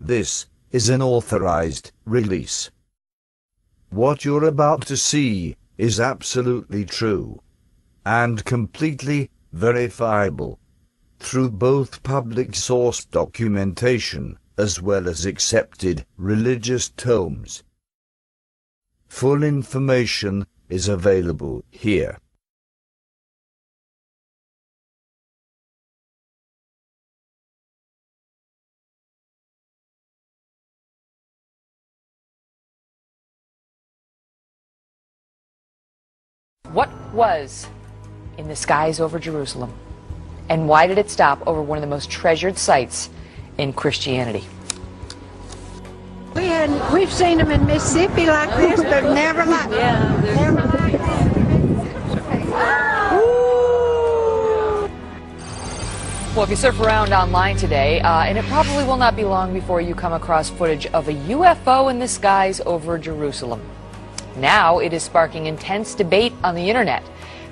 This is an authorized release. What you're about to see is absolutely true and completely verifiable through both public source documentation as well as accepted religious tomes. Full information is available here. What was in the skies over Jerusalem? And why did it stop over one of the most treasured sites in Christianity? We've seen them in Mississippi like this, but never like Well, if you surf around online today, and it probably will not be long before you come across footage of a UFO in the skies over Jerusalem. Now it is sparking intense debate on the internet.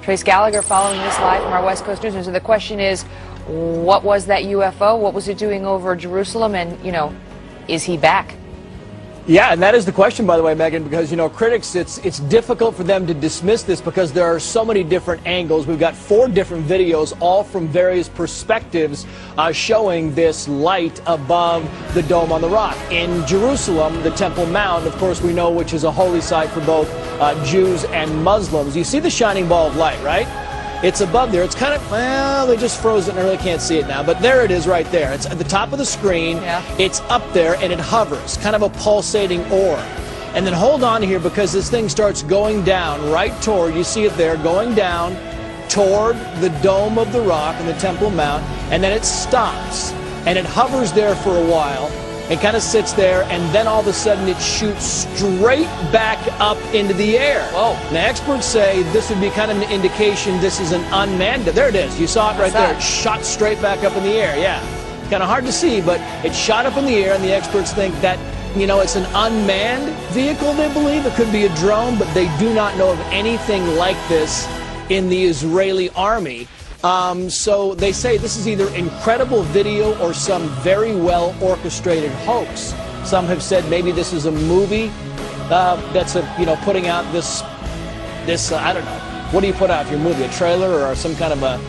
Trace Gallagher following this live from our West Coast News. So the question is, what was that UFO? What was it doing over Jerusalem? And, you know, is he back? Yeah, and that is the question, by the way, Megan, because, you know, critics, it's difficult for them to dismiss this because there are so many different angles. We've got 4 different videos, all from various perspectives, showing this light above the Dome on the Rock. In Jerusalem, the Temple Mount, of course, we know, which is a holy site for both Jews and Muslims. You see the shining ball of light, right? It's above there. It's kind of, well, they just froze it and I really can't see it now. But there it is right there. It's at the top of the screen. Yeah. It's up there and it hovers, kind of a pulsating orb. And then hold on here because this thing starts going down right toward, you see it there, going down toward the Dome of the Rock and the Temple Mount. And then it stops and it hovers there for a while. It kind of sits there, and then all of a sudden it shoots straight back up into the air. Whoa. Now, experts say this would be kind of an indication this is an unmanned. There it is. You saw it right there. It shot straight back up in the air. Yeah. Kind of hard to see, but it shot up in the air, and the experts think that, you know, it's an unmanned vehicle, they believe. It could be a drone, but they do not know of anything like this in the Israeli army. So they say this is either incredible video or some very well orchestrated hoax. Some have said maybe this is a movie that's putting out this I don't know. What do you put out for your movie? A trailer or some kind of a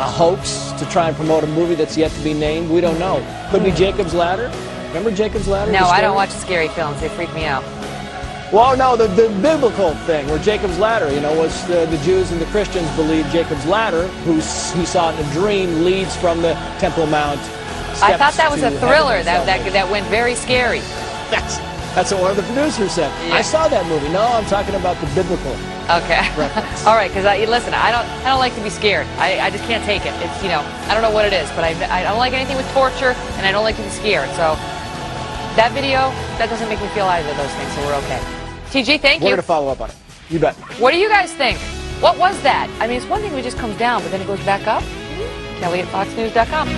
hoax to try and promote a movie that's yet to be named? We don't know. Could be Jacob's Ladder. Remember Jacob's Ladder? No, I don't watch scary films. They freak me out. Well, no, the biblical thing, where Jacob's Ladder, you know, was the Jews and the Christians believe Jacob's Ladder, who he saw in a dream, leads from the Temple Mount. I thought that was a thriller that went very scary. That's what one of the producers said. Yeah. I saw that movie. No, I'm talking about the biblical. Okay. All right, because listen, I don't like to be scared. I just can't take it. It's, you know, I don't know what it is, but I don't like anything with torture, and I don't like to be scared. So that video, that doesn't make me feel either of those things, so we're okay. TG, thank you. We're going to follow up on it. You bet. What do you guys think? What was that? I mean, it's one thing when it just comes down, but then it goes back up. Kelly at FoxNews.com.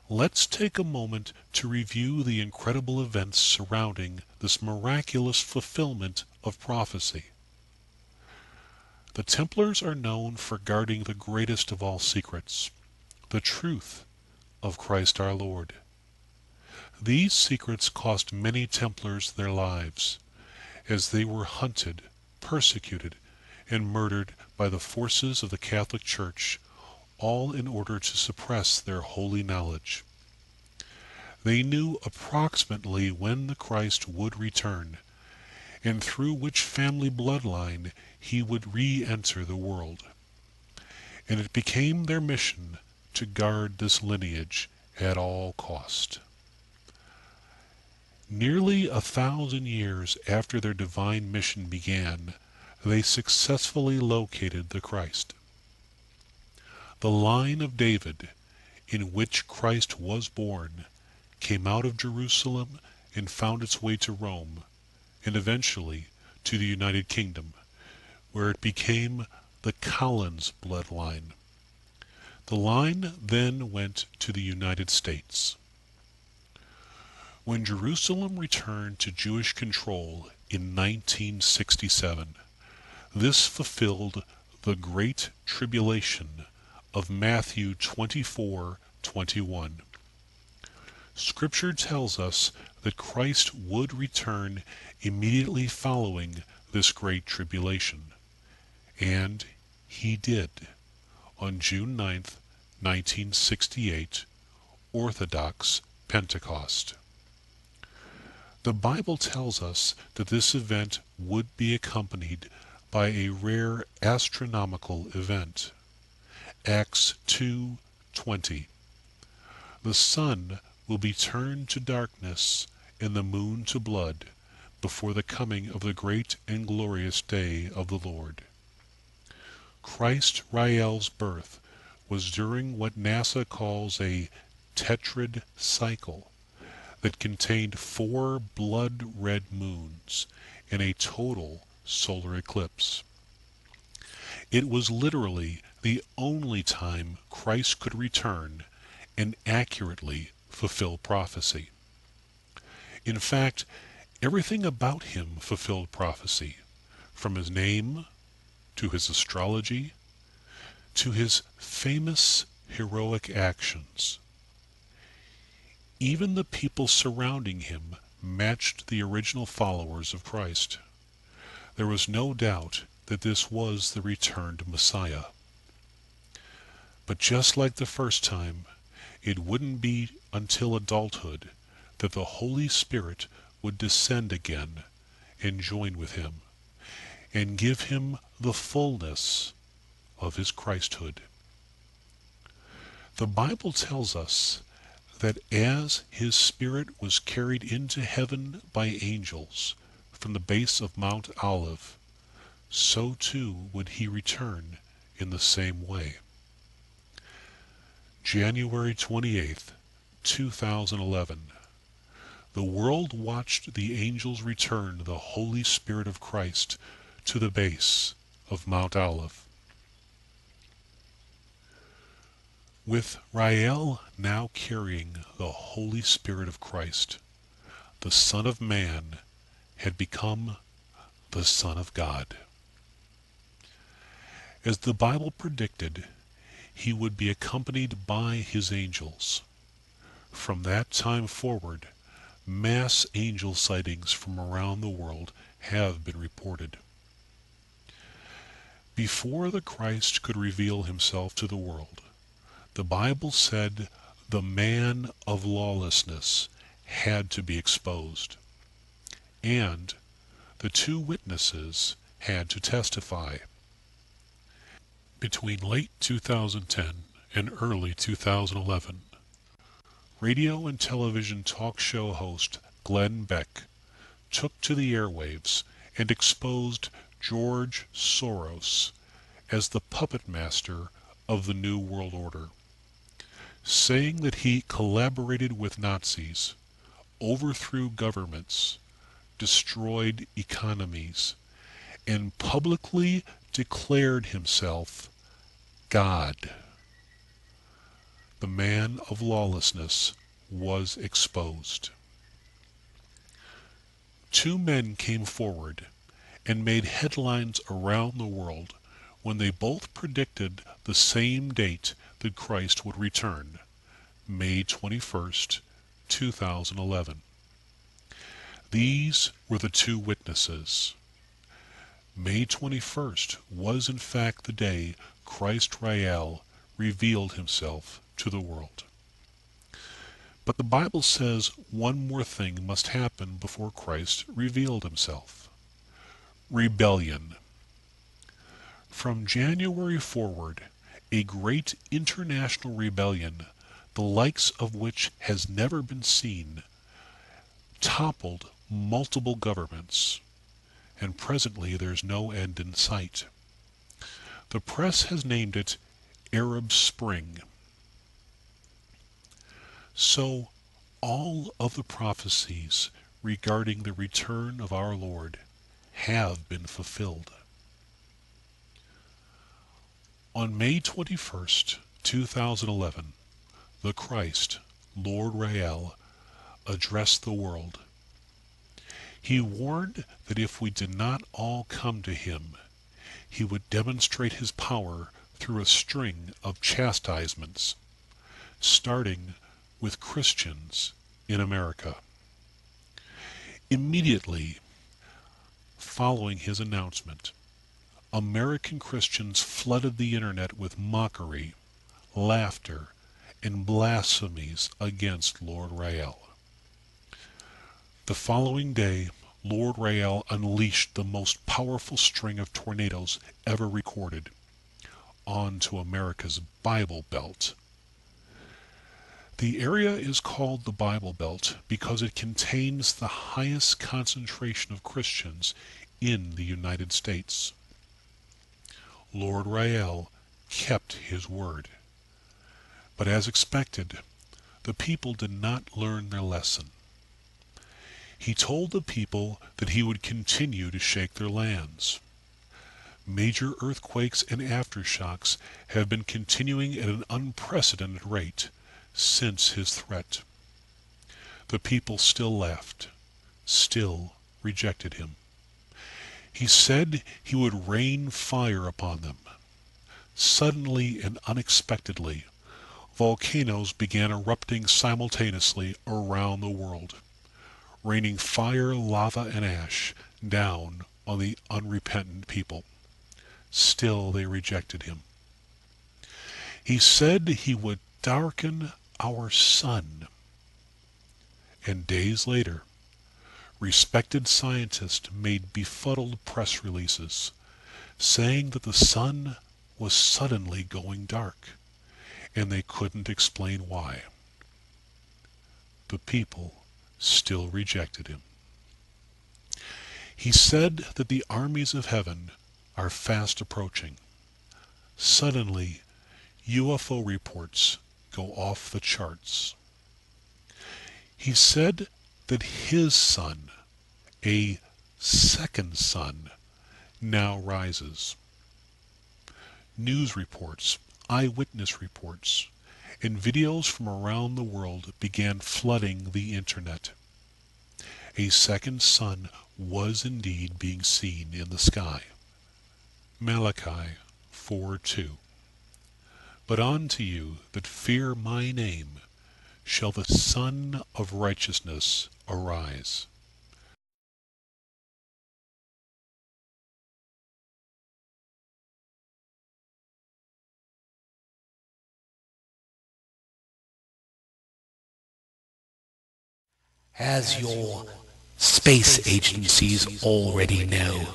Let's take a moment to review the incredible events surrounding this miraculous fulfillment of prophecy. The Templars are known for guarding the greatest of all secrets, the truth of Christ our Lord. These secrets cost many Templars their lives, as they were hunted, persecuted, and murdered by the forces of the Catholic Church, all in order to suppress their holy knowledge. They knew approximately when the Christ would return, and through which family bloodline he would re-enter the world. And it became their mission to guard this lineage at all cost. Nearly 1,000 years after their divine mission began, they successfully located the Christ. The line of David, in which Christ was born, came out of Jerusalem and found its way to Rome, and eventually to the United Kingdom, where it became the Collins bloodline. The line then went to the United States. When Jerusalem returned to Jewish control in 1967, this fulfilled the Great Tribulation of Matthew 24:21. Scripture tells us that Christ would return immediately following this Great Tribulation, and he did on June 9th, 1968, Orthodox Pentecost. The Bible tells us that this event would be accompanied by a rare astronomical event. Acts 2:20. The sun will be turned to darkness and the moon to blood before the coming of the great and glorious day of the Lord. Christ Rael's birth was during what NASA calls a tetrad cycle that contained 4 blood-red moons and a total solar eclipse. It was literally the only time Christ could return and accurately fulfill prophecy. In fact, everything about him fulfilled prophecy, from his name to his astrology to his famous heroic actions. Even the people surrounding him matched the original followers of Christ. There was no doubt that this was the returned Messiah. But just like the first time, it wouldn't be until adulthood that the Holy Spirit would descend again and join with him, and give him the fullness of his Christhood. The Bible tells us that as his spirit was carried into heaven by angels from the base of Mount Olive, so too would he return in the same way. January 28th, 2011. The world watched the angels return the Holy Spirit of Christ to the base of Mount Olive. With Rael now carrying the Holy Spirit of Christ, the Son of Man had become the Son of God. As the Bible predicted, he would be accompanied by his angels. From that time forward, mass angel sightings from around the world have been reported. Before the Christ could reveal himself to the world, the Bible said the man of lawlessness had to be exposed, and the 2 witnesses had to testify. Between late 2010 and early 2011, radio and television talk show host Glenn Beck took to the airwaves and exposed George Soros as the puppet master of the New World Order, saying that he collaborated with Nazis, overthrew governments, destroyed economies, and publicly declared himself God. the man of lawlessness, was exposed. Two men came forward and made headlines around the world when they both predicted the same date that Christ would return, May 21st, 2011. These were the two witnesses. May 21st was in fact the day Christ Rael revealed himself to the world. But the Bible says one more thing must happen before Christ revealed himself. Rebellion. From January forward, a great international rebellion, the likes of which has never been seen, toppled multiple governments, and presently there's no end in sight. The press has named it Arab Spring. So all of the prophecies regarding the return of our Lord have been fulfilled. On May 21st, 2011, the Christ, Lord Rael, addressed the world. He warned that if we did not all come to him, he would demonstrate his power through a string of chastisements, starting with Christians in America. Immediately following his announcement, American Christians flooded the internet with mockery, laughter, and blasphemies against Lord Rael. The following day, Lord Rael unleashed the most powerful string of tornadoes ever recorded onto America's Bible Belt. The area is called the Bible Belt because it contains the highest concentration of Christians in the United States. Lord Rael kept his word. But as expected, the people did not learn their lesson. He told the people that he would continue to shake their lands. Major earthquakes and aftershocks have been continuing at an unprecedented rate since his threat. The people still laughed, still rejected him. He said he would rain fire upon them. Suddenly and unexpectedly, volcanoes began erupting simultaneously around the world, raining fire, lava, and ash down on the unrepentant people. Still they rejected him. He said he would darken our sun. And days later, respected scientists made befuddled press releases saying that the sun was suddenly going dark, and they couldn't explain why. The people still rejected him. He said that the armies of heaven are fast approaching. Suddenly, UFO reports go off the charts. He said that his sun, a second sun, now rises. News reports, eyewitness reports, and videos from around the world began flooding the internet. A second sun was indeed being seen in the sky. Malachi 4:2. But unto you that fear my name shall the Sun of Righteousness arise. As your space agencies already know,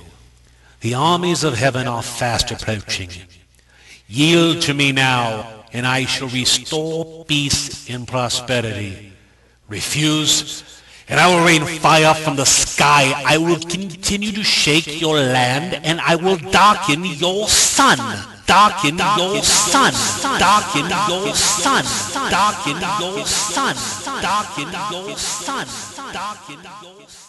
the armies of heaven are fast approaching. Yield to me now, and I shall restore peace and prosperity. Refuse, and I will rain fire from the sky. I will continue to shake your land, and I will darken your sun. Darken your sun. Darken your sun. Darken your sun. Darken your sun. Darken your sun.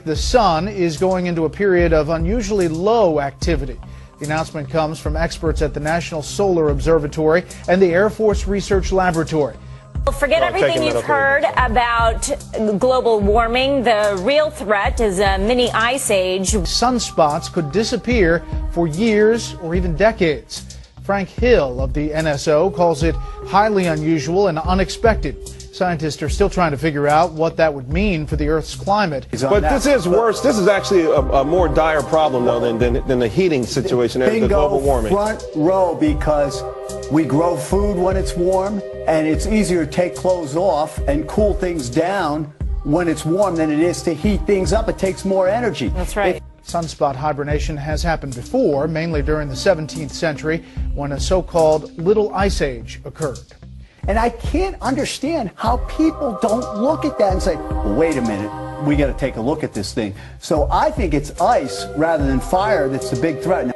the sun is going into a period of unusually low activity. The announcement comes from experts at the National Solar Observatory and the Air Force Research Laboratory. Forget everything you've heard about global warming. The real threat is a mini ice age. Sunspots could disappear for years or even decades. Frank Hill of the NSO calls it highly unusual and unexpected. Scientists are still trying to figure out what that would mean for the Earth's climate. But this is worse. This is actually a more dire problem, though, than the heating situation and the global warming. Front row, because we grow food when it's warm, and it's easier to take clothes off and cool things down when it's warm than it is to heat things up. It takes more energy. That's right. Sunspot hibernation has happened before, mainly during the 17th century, when a so-called Little Ice Age occurred. And I can't understand how people don't look at that and say, well, wait a minute, we got to take a look at this thing. So I think it's ice rather than fire that's the big threat.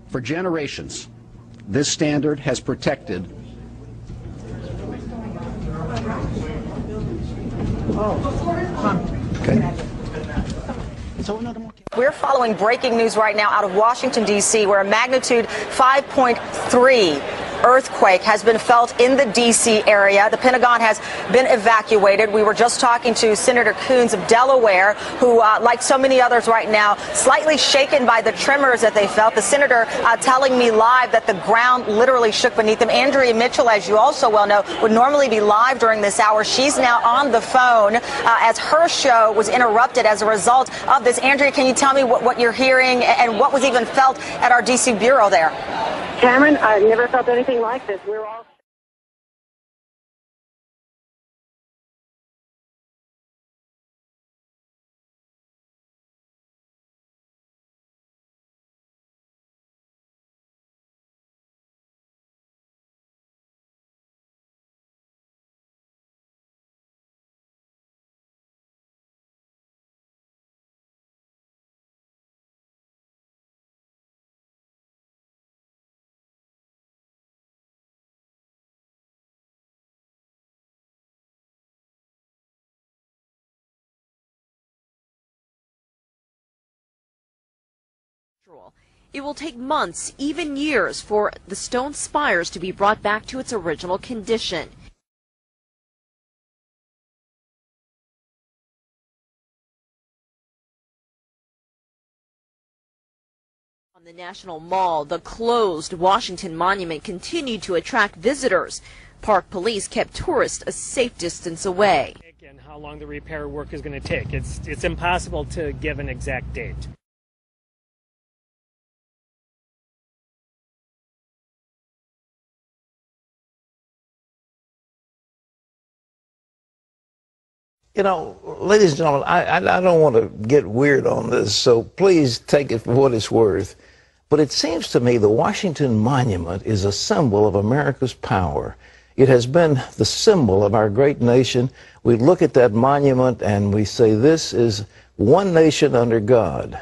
For generations, this standard has protected We're following breaking news right now out of Washington, D.C., where a magnitude 5.3 earthquake has been felt in the D.C. area. The Pentagon has been evacuated. We were just talking to Senator Coons of Delaware, who, like so many others right now, slightly shaken by the tremors that they felt. The senator telling me live that the ground literally shook beneath him. Andrea Mitchell, as you also well know, would normally be live during this hour. She's now on the phone as her show was interrupted as a result of this. Andrea, can you tell me what you're hearing and what was even felt at our D.C. bureau there? Cameron, I've never felt anything like this. We're all... It will take months, even years, for the stone spires to be brought back to its original condition. On the National Mall, the closed Washington Monument continued to attract visitors. Park police kept tourists a safe distance away. And how long the repair work is going to take. It's impossible to give an exact date. You know, ladies and gentlemen, I don't want to get weird on this, so please take it for what it's worth. But it seems to me the Washington Monument is a symbol of America's power. It has been the symbol of our great nation. We look at that monument and we say, this is one nation under God.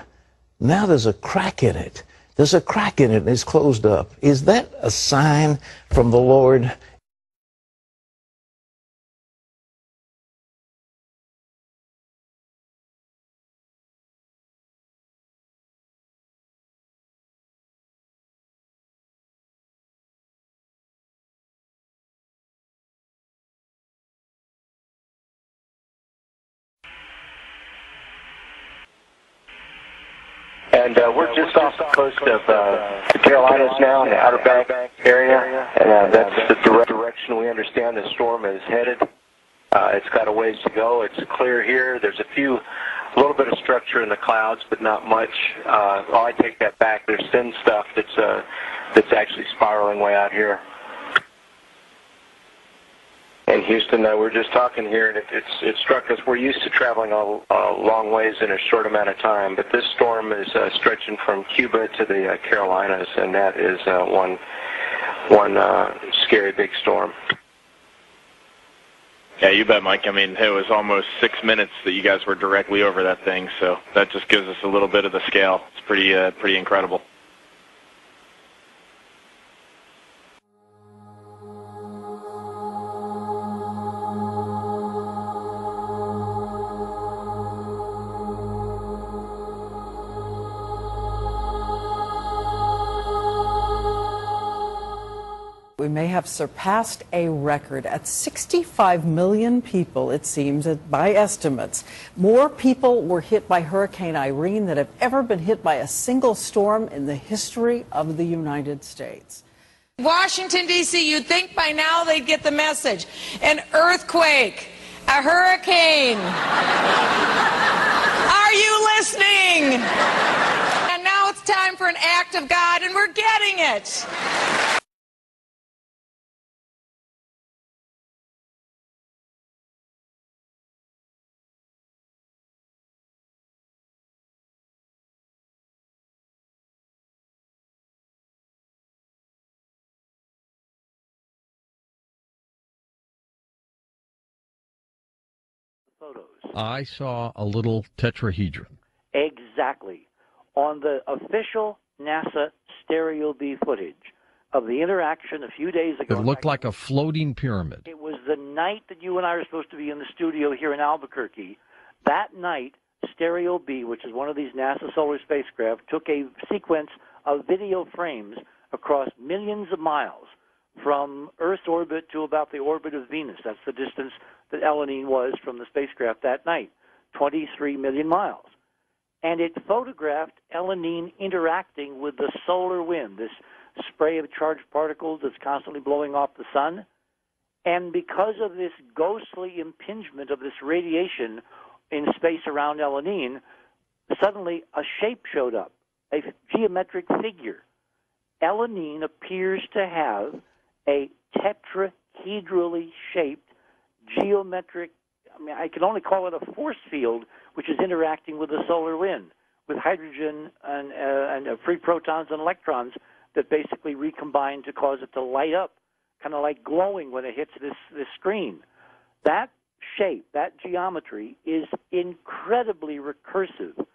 Now there's a crack in it. There's a crack in it and it's closed up. Is that a sign from the Lord? And we're just off the coast of the Carolinas now, in the Outer Banks area, and that's the direction we understand the storm is headed. It's got a ways to go. It's clear here. There's a little bit of structure in the clouds, but not much. I take that back. There's thin stuff that's actually spiraling way out here. And Houston, we're just talking here, and it struck us. We're used to traveling a long ways in a short amount of time, but this storm is stretching from Cuba to the Carolinas, and that is one scary big storm. Yeah, you bet, Mike. I mean, it was almost 6 minutes that you guys were directly over that thing, so that just gives us a little bit of the scale. It's pretty incredible. We may have surpassed a record at 65 million people, it seems, by estimates. More people were hit by Hurricane Irene than have ever been hit by a single storm in the history of the United States. Washington, D.C., you'd think by now they'd get the message. An earthquake, a hurricane. Are you listening? And now it's time for an act of God, and we're getting it. I saw a little tetrahedron. Exactly. On the official NASA stereo B footage of the interaction a few days ago. It looked like a floating pyramid. It was the night that you and I were supposed to be in the studio here in Albuquerque. That night, Stereo B, which is one of these NASA solar spacecraft, took a sequence of video frames across millions of miles from Earth's orbit to about the orbit of Venus. That's the distance that Elanine was from the spacecraft that night, 23 million miles. And it photographed Elanine interacting with the solar wind, this spray of charged particles that's constantly blowing off the sun. And because of this ghostly impingement of this radiation in space around Elanine, suddenly a shape showed up, a geometric figure. Elanine appears to have a tetrahedrally shaped geometric, I can only call it a force field, which is interacting with the solar wind, with hydrogen and free protons and electrons that basically recombine to cause it to light up, kind of like glowing when it hits this screen. That shape, that geometry, is incredibly recursive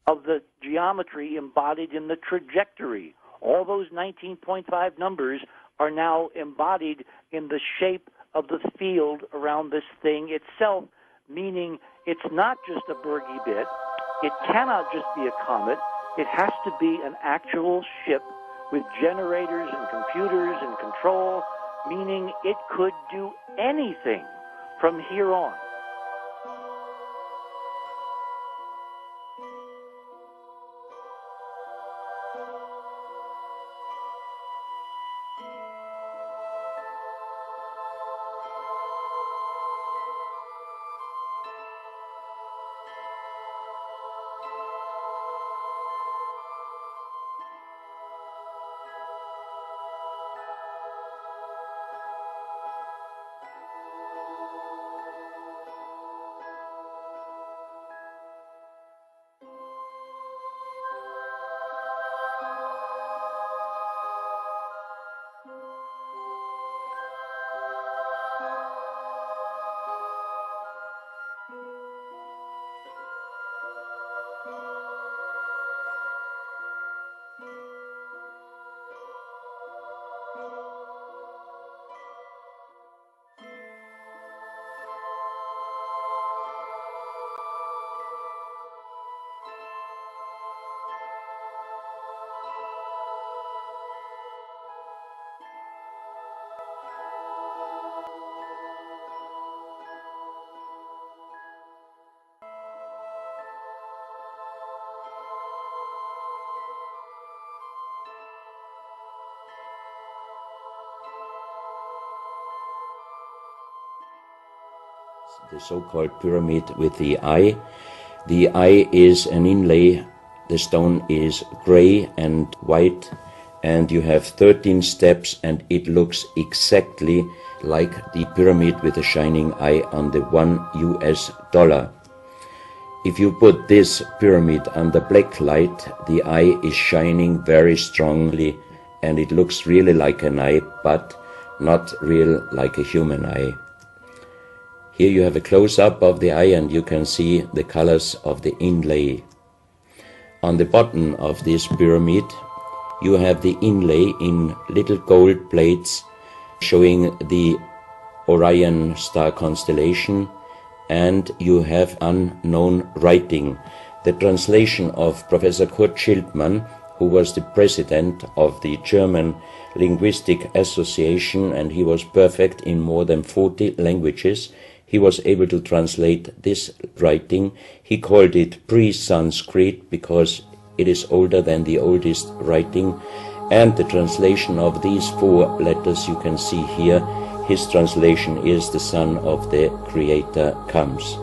of the geometry embodied in the trajectory. All those 19.5 numbers are now embodied in the shape of the field around this thing itself, meaning it's not just a Bergy bit, it cannot just be a comet, it has to be an actual ship with generators and computers and control, meaning it could do anything from here on. The so-called pyramid with the eye. The eye is an inlay. The stone is gray and white, and you have 13 steps, and it looks exactly like the pyramid with a shining eye on the $1. If you put this pyramid under black light, the eye is shining very strongly, and it looks really like an eye, but not real like a human eye. Here you have a close-up of the eye, and you can see the colors of the inlay. On the bottom of this pyramid, you have the inlay in little gold plates showing the Orion star constellation, and you have unknown writing. The translation of Professor Kurt Schildmann, who was the president of the German Linguistic Association, and he was perfect in more than 40 languages. He was able to translate this writing. He called it pre-Sanskrit because it is older than the oldest writing. And the translation of these 4 letters you can see here, his translation is "the Son of the Creator comes."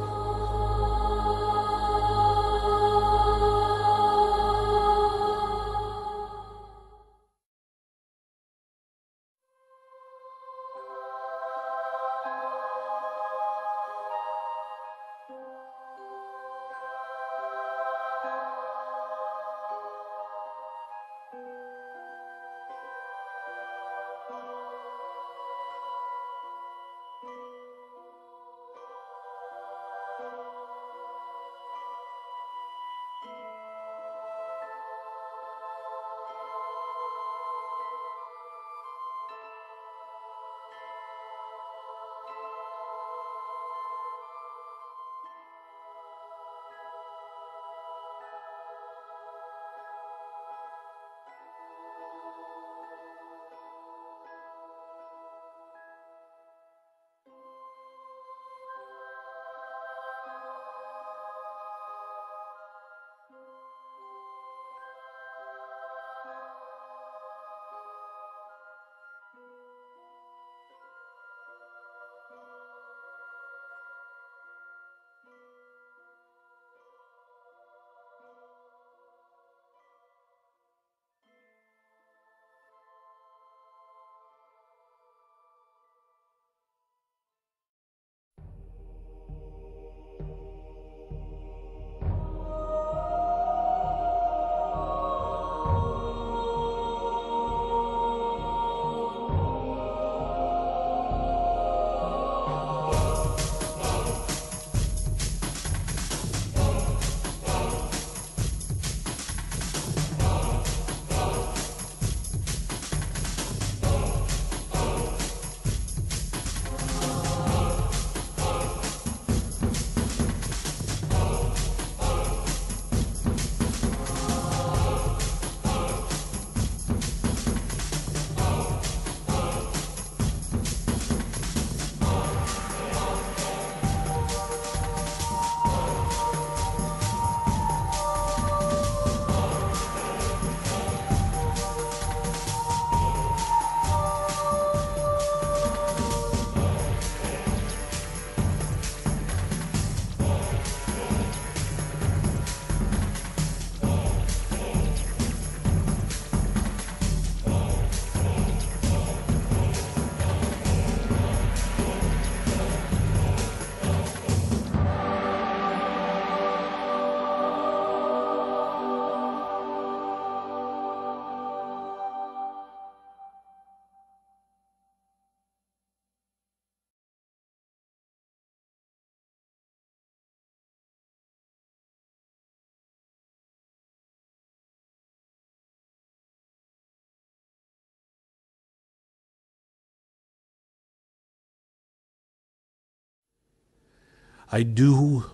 I do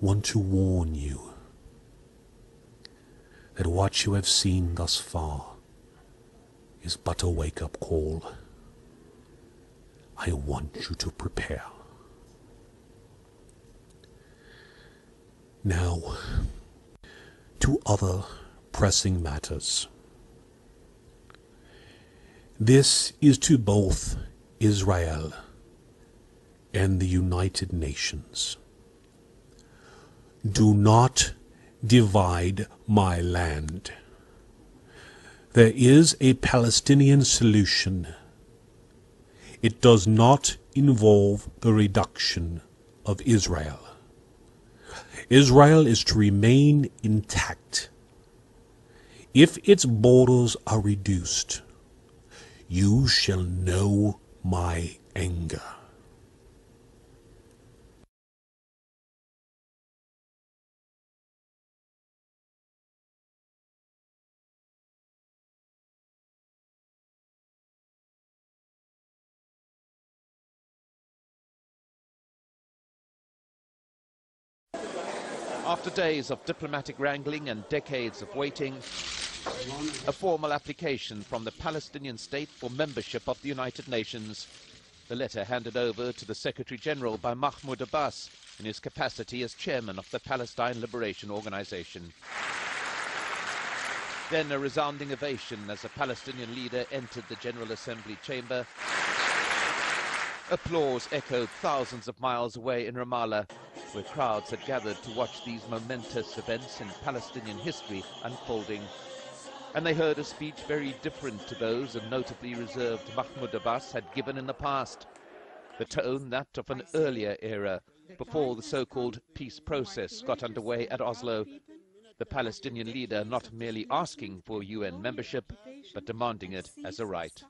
want to warn you that what you have seen thus far is but a wake-up call. I want you to prepare. Now, to other pressing matters. This is to both Israel and the United Nations. Do not divide my land. There is a Palestinian solution. It does not involve the reduction of Israel. Israel is to remain intact. If its borders are reduced, you shall know my anger. After days of diplomatic wrangling and decades of waiting, a formal application from the Palestinian state for membership of the United Nations. The letter handed over to the Secretary-General by Mahmoud Abbas in his capacity as chairman of the Palestine Liberation Organization. Then a resounding ovation as a Palestinian leader entered the General Assembly chamber. Applause echoed thousands of miles away in Ramallah, where crowds had gathered to watch these momentous events in Palestinian history unfolding. And they heard a speech very different to those a notably reserved Mahmoud Abbas had given in the past. The tone that of an earlier era, before the so-called peace process got underway at Oslo. The Palestinian leader not merely asking for UN membership, but demanding it as a right.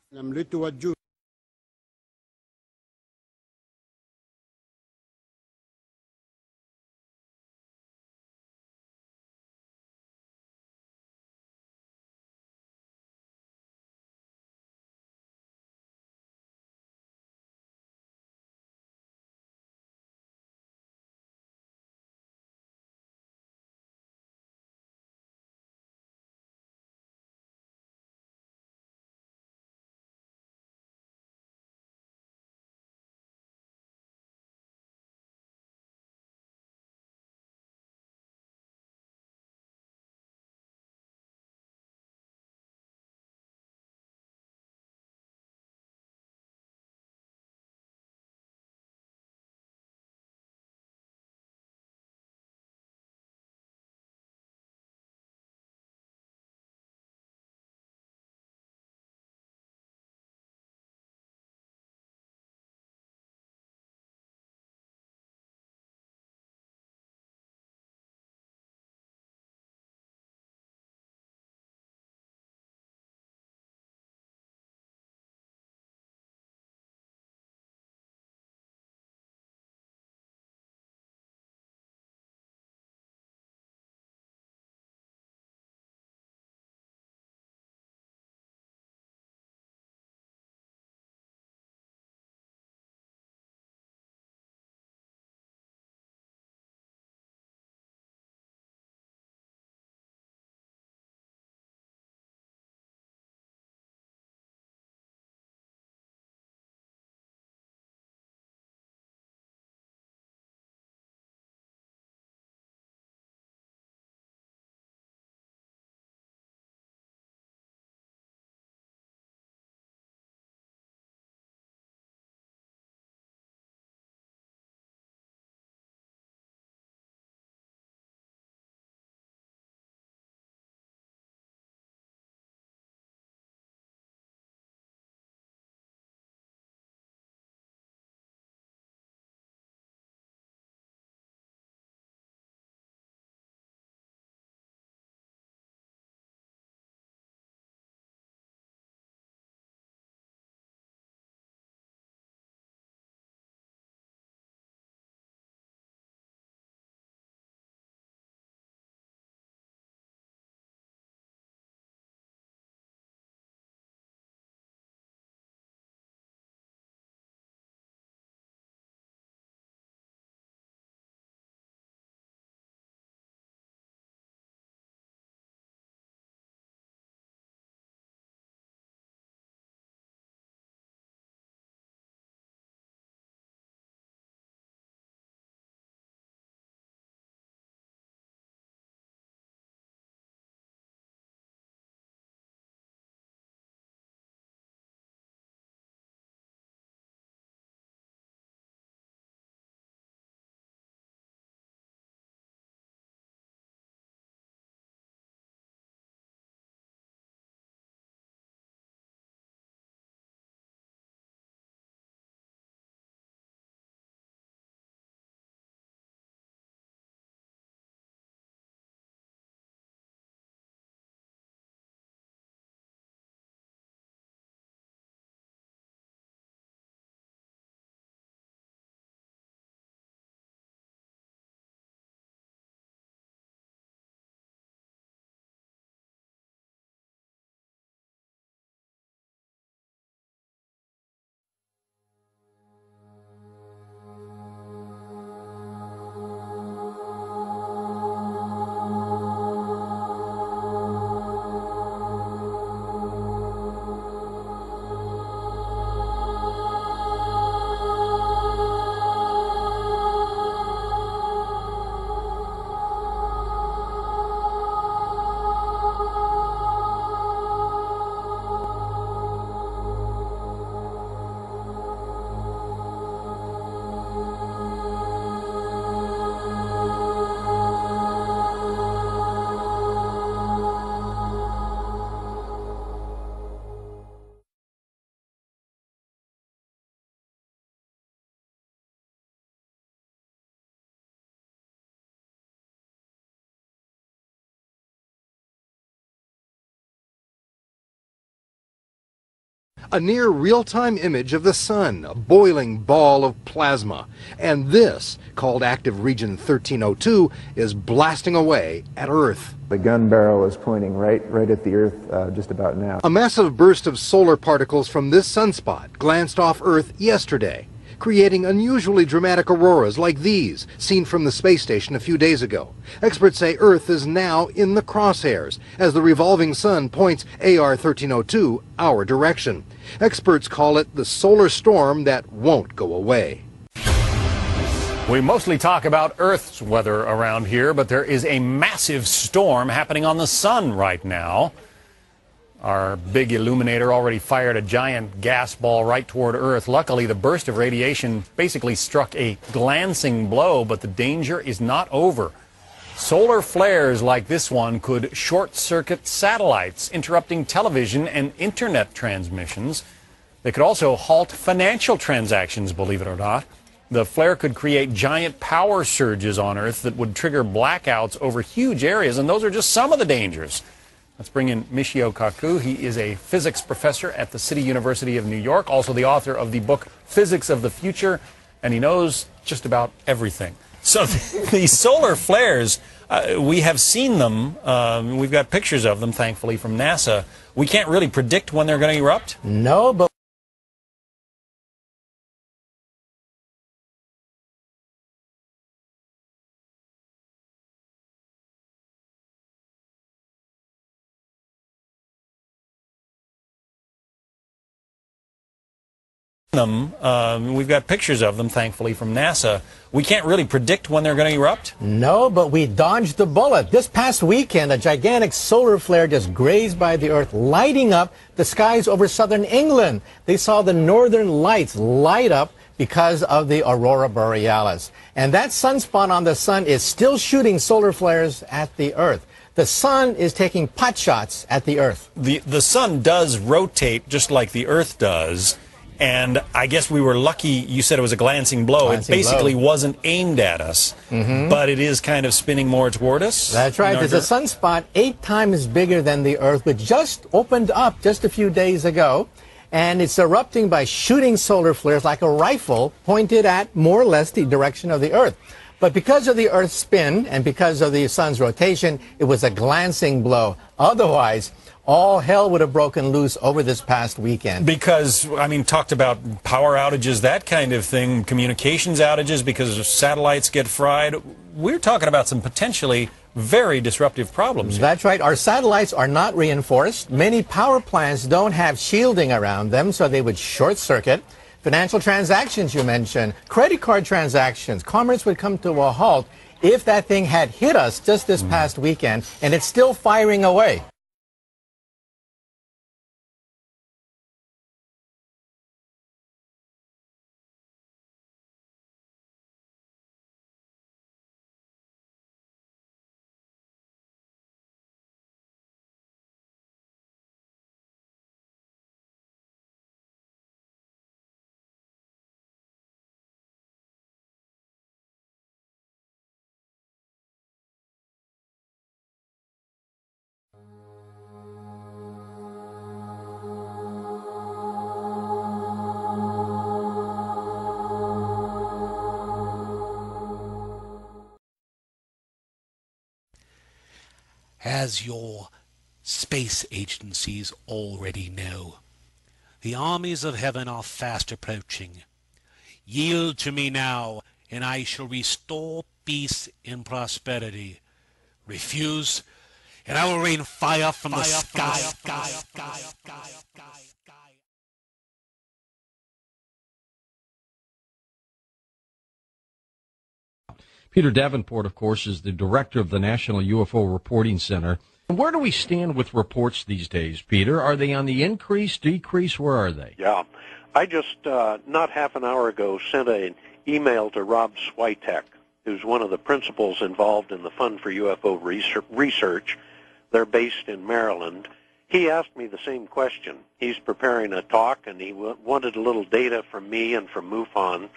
A near real-time image of the sun, a boiling ball of plasma. And this, called active region 1302, is blasting away at Earth. The gun barrel is pointing right at the Earth just about now. A massive burst of solar particles from this sunspot glanced off Earth yesterday, creating unusually dramatic auroras like these, seen from the space station a few days ago. Experts say Earth is now in the crosshairs, as the revolving sun points AR 1302 our direction. Experts call it the solar storm that won't go away. We mostly talk about Earth's weather around here, but there is a massive storm happening on the sun right now. Our big illuminator already fired a giant gas ball right toward Earth. Luckily, the burst of radiation basically struck a glancing blow, but the danger is not over. Solar flares like this one could short-circuit satellites, interrupting television and internet transmissions. They could also halt financial transactions, believe it or not. The flare could create giant power surges on Earth that would trigger blackouts over huge areas, and those are just some of the dangers. Let's bring in Michio Kaku. He is a physics professor at the City University of New York, also the author of the book Physics of the Future, and he knows just about everything. So the solar flares, we have seen them. We've got pictures of them, thankfully, from NASA. We can't really predict when they're going to erupt? No, but we've got pictures of them, thankfully, from NASA. We can't really predict when they're going to erupt? No, but we dodged the bullet. This past weekend, a gigantic solar flare just grazed by the Earth, lighting up the skies over southern England. They saw the northern lights light up because of the aurora borealis. And that sunspot on the sun is still shooting solar flares at the Earth. The sun is taking pot shots at the Earth. The sun does rotate just like the Earth does. And I guess we were lucky. You said it was a glancing blow. It basically wasn't aimed at us, but it is kind of spinning more toward us. That's right. There's a sunspot 8 times bigger than the Earth, which just opened up just a few days ago. And it's erupting by shooting solar flares like a rifle pointed at more or less the direction of the Earth. But because of the Earth's spin and because of the sun's rotation, it was a glancing blow. Otherwise, all hell would have broken loose over this past weekend. Because, I mean, talked about power outages, that kind of thing, communications outages because satellites get fried. We're talking about some potentially very disruptive problems. That's right. Our satellites are not reinforced. Many power plants don't have shielding around them, so they would short circuit. Financial transactions, you mentioned, credit card transactions, commerce would come to a halt if that thing had hit us just this past weekend, and it's still firing away. As your space agencies already know, the armies of heaven are fast approaching. Yield to me now, and I shall restore peace and prosperity. Refuse, and I will rain fire from the sky. Peter Davenport, of course, is the director of the National UFO Reporting Center. Where do we stand with reports these days, Peter? Are they on the increase, decrease? Where are they? Yeah. I just, not half an hour ago, sent an email to Rob Switek, who's one of the principals involved in the Fund for UFO Research. They're based in Maryland. He asked me the same question. He's preparing a talk, and he wanted a little data from me and from MUFON.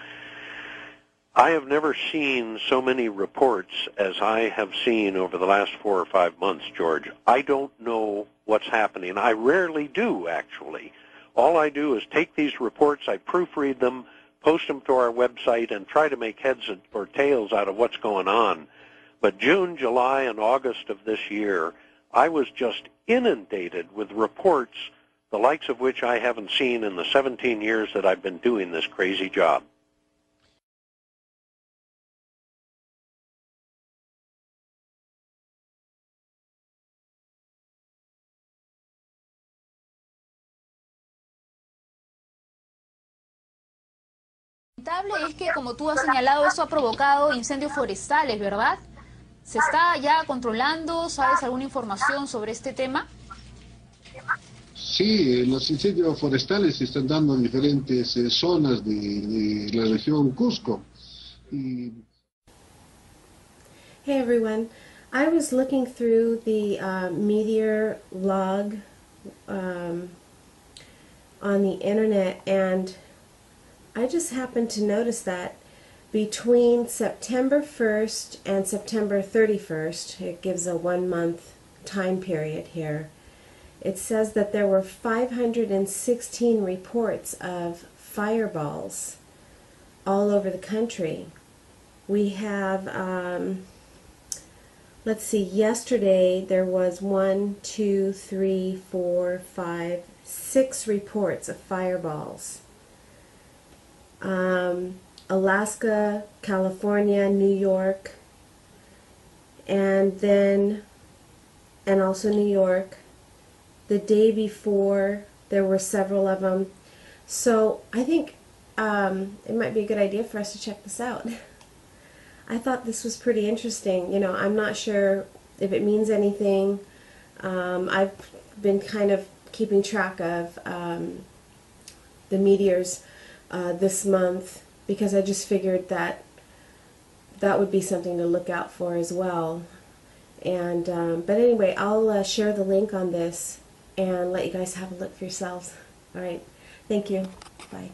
I have never seen so many reports as I have seen over the last 4 or 5 months, George. I don't know what's happening. I rarely do, actually. All I do is take these reports, I proofread them, post them to our website, and try to make heads or tails out of what's going on. But June, July, and August of this year, I was just inundated with reports, the likes of which I haven't seen in the 17 years that I've been doing this crazy job. Es que, como tú has señalado, eso ha provocado incendios forestales, ¿verdad? ¿Se está ya controlando? ¿Sabes alguna información sobre este tema? Sí, los incendios forestales se están dando en diferentes zonas de la región Cusco. Y... Hey everyone, I was looking through the meteor log on the internet, and I just happened to notice that between September 1st and September 31st, it gives a 1-month time period here, it says that there were 516 reports of fireballs all over the country. We have, let's see, yesterday there was 6 reports of fireballs. Alaska, California, New York, and also New York. The day before, there were several of them. So I think it might be a good idea for us to check this out. I thought this was pretty interesting. You know, I'm not sure if it means anything. I've been kind of keeping track of the meteors this month, because I just figured that that would be something to look out for as well. And but anyway, I'll share the link on this and let you guys have a look for yourselves. All right, thank you. Bye.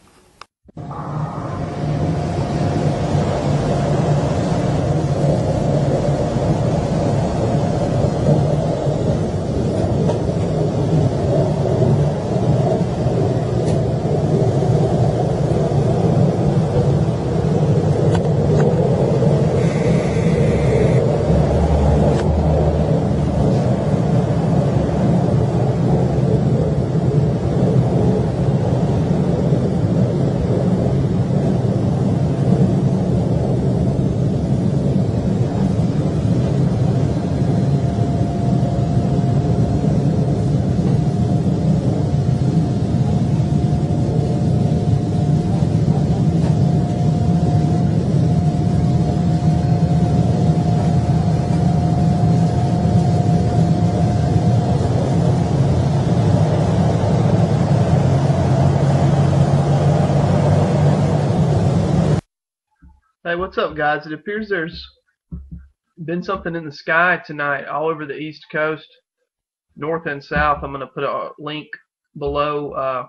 Hey, what's up, guys? It appears there's been something in the sky tonight all over the East Coast, north and south. I'm going to put a link below.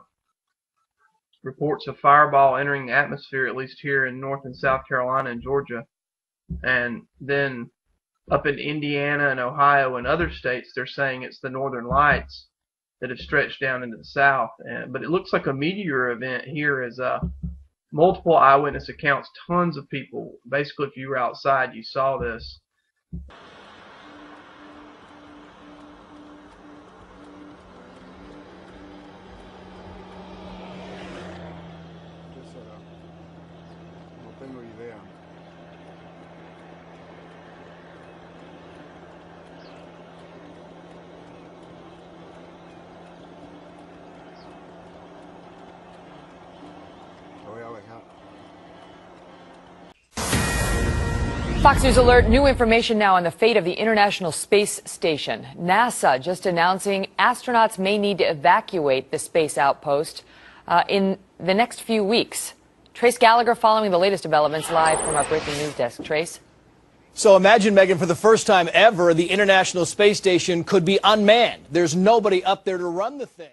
Reports of fireball entering the atmosphere, at least here in North and South Carolina and Georgia. And then up in Indiana and Ohio and other states, they're saying it's the northern lights that have stretched down into the south. But it looks like a meteor event here, is multiple eyewitness accounts, tons of people. Basically, if you were outside, you saw this. No tengo idea. Fox News Alert, new information now on the fate of the International Space Station. NASA just announcing astronauts may need to evacuate the space outpost in the next few weeks. Trace Gallagher following the latest developments live from our breaking news desk. Trace? So imagine, Megan, for the first time ever, the International Space Station could be unmanned. There's nobody up there to run the thing.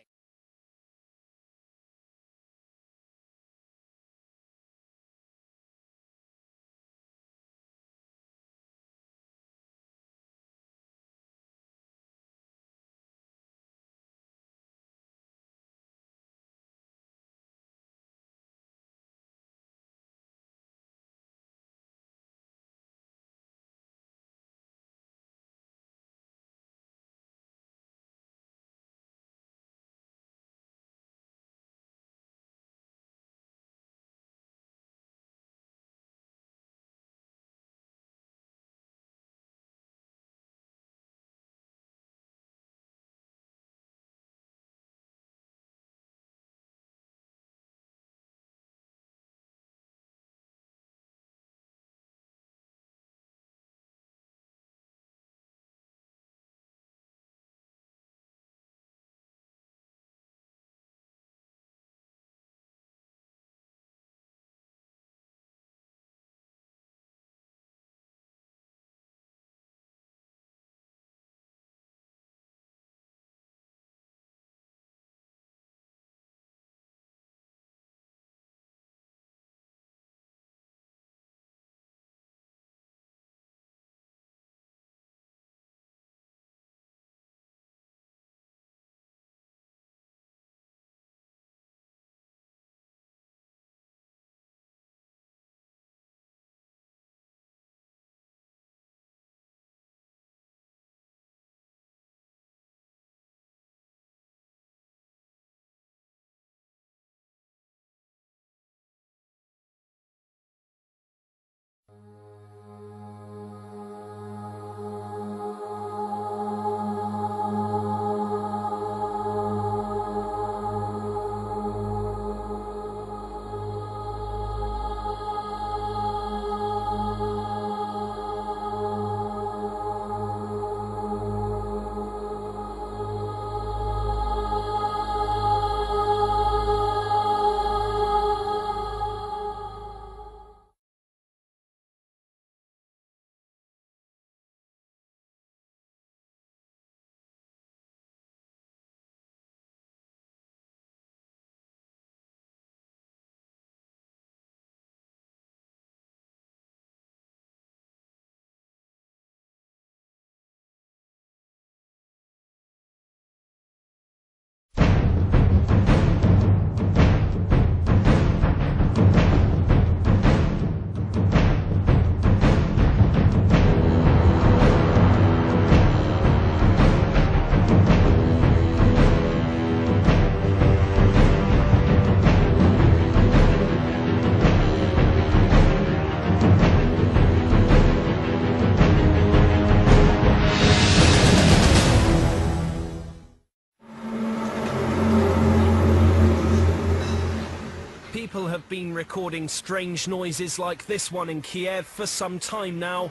recording strange noises like this one in Kiev for some time now.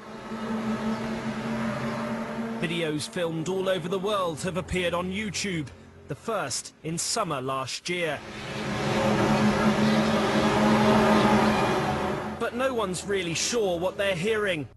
Videos filmed all over the world have appeared on YouTube, the first in summer last year. But no one's really sure what they're hearing.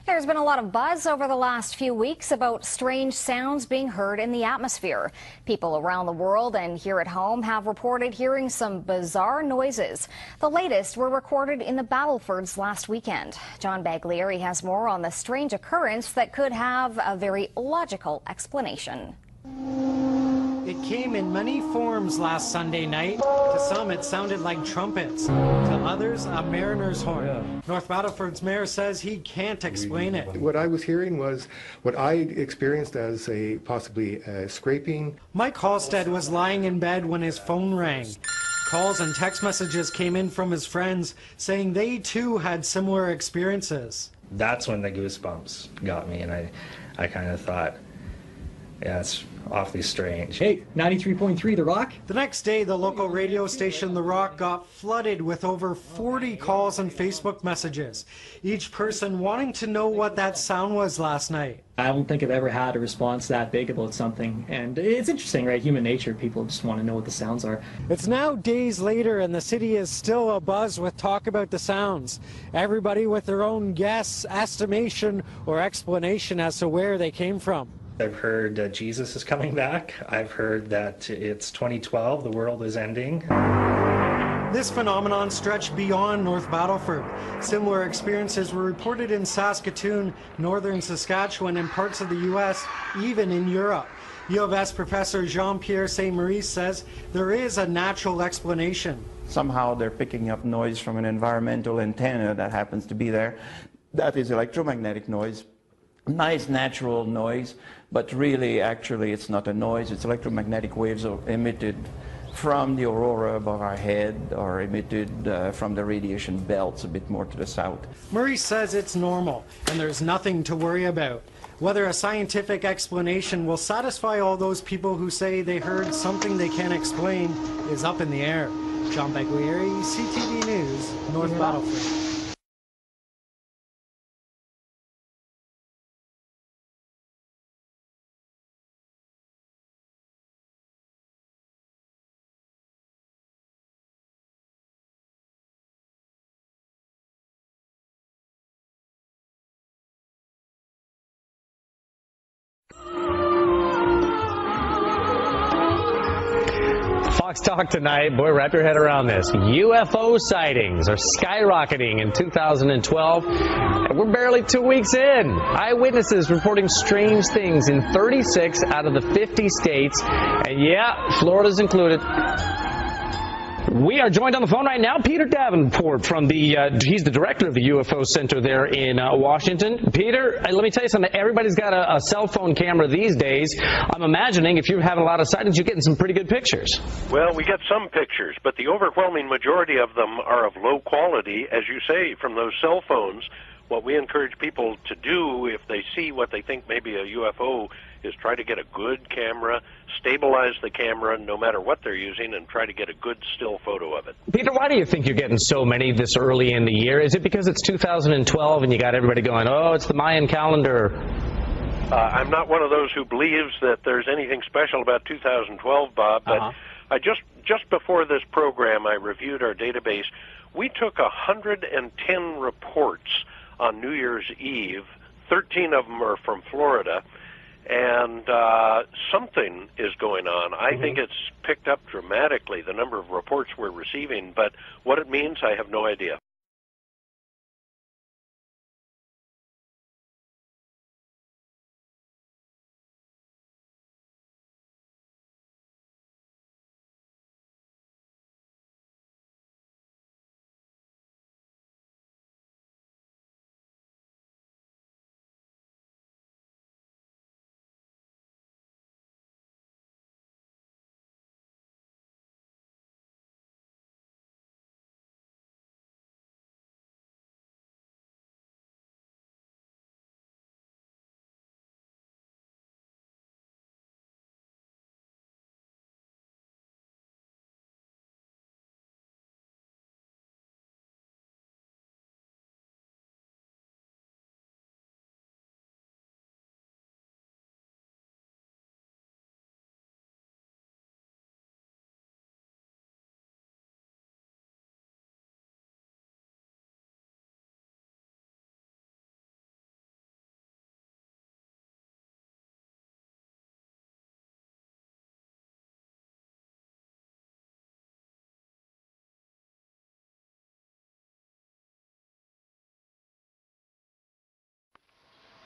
There's been a lot of buzz over the last few weeks about strange sounds being heard in the atmosphere. People around the world and here at home have reported hearing some bizarre noises. The latest were recorded in the Battlefords last weekend. John Baglieri has more on the strange occurrence that could have a very logical explanation. It came in many forms last Sunday night. To some, it sounded like trumpets. To others, a mariner's horn. North Battleford's mayor says he can't explain it. What I was hearing was what I experienced as a possibly scraping. Mike Halstead was lying in bed when his phone rang. Calls and text messages came in from his friends saying they too had similar experiences. That's when the goosebumps got me, and I kind of thought, yeah, it's awfully strange. Hey, 93.3 The Rock? The next day, the local radio station The Rock got flooded with over 40 calls and Facebook messages, each person wanting to know what that sound was last night. I don't think I've ever had a response that big about something, and it's interesting, right? Human nature, people just want to know what the sounds are. It's now days later, and the city is still abuzz with talk about the sounds. Everybody with their own guess, estimation, or explanation as to where they came from. I've heard Jesus is coming back. I've heard that it's 2012, the world is ending. This phenomenon stretched beyond North Battleford. Similar experiences were reported in Saskatoon, northern Saskatchewan, and parts of the U.S., even in Europe. U of S professor Jean-Pierre Saint-Maurice says there is a natural explanation. Somehow they're picking up noise from an environmental antenna that happens to be there. That is electromagnetic noise. Nice natural noise, but really, actually, it's not a noise. It's electromagnetic waves emitted from the aurora above our head or emitted from the radiation belts a bit more to the south. Maurice says it's normal, and there's nothing to worry about. Whether a scientific explanation will satisfy all those people who say they heard something they can't explain is up in the air. John Baglieri, CTV News, North Battleford. Fox Talk tonight. Boy, wrap your head around this. UFO sightings are skyrocketing in 2012. And we're barely 2 weeks in. Eyewitnesses reporting strange things in 36 out of the 50 states. And yeah, Florida's included. We are joined on the phone right now. Peter Davenport from he's the director of the UFO Center there in Washington. Peter, let me tell you something. Everybody's got a cell phone camera these days. I'm imagining if you're having a lot of sightings, you're getting some pretty good pictures. Well, we get some pictures, but the overwhelming majority of them are of low quality, as you say, from those cell phones. What we encourage people to do if they see what they think may be a UFO is try to get a good camera, stabilize the camera no matter what they're using, and try to get a good still photo of it. Peter, why do you think you're getting so many this early in the year? Is it because it's 2012 and you got everybody going, oh, it's the Mayan calendar? I'm not one of those who believes that there's anything special about 2012, Bob, but I just before this program, I reviewed our database. We took 110 reports on New Year's Eve. 13 of them are from Florida. And something is going on. I think it's picked up dramatically, the number of reports we're receiving, but what it means, I have no idea.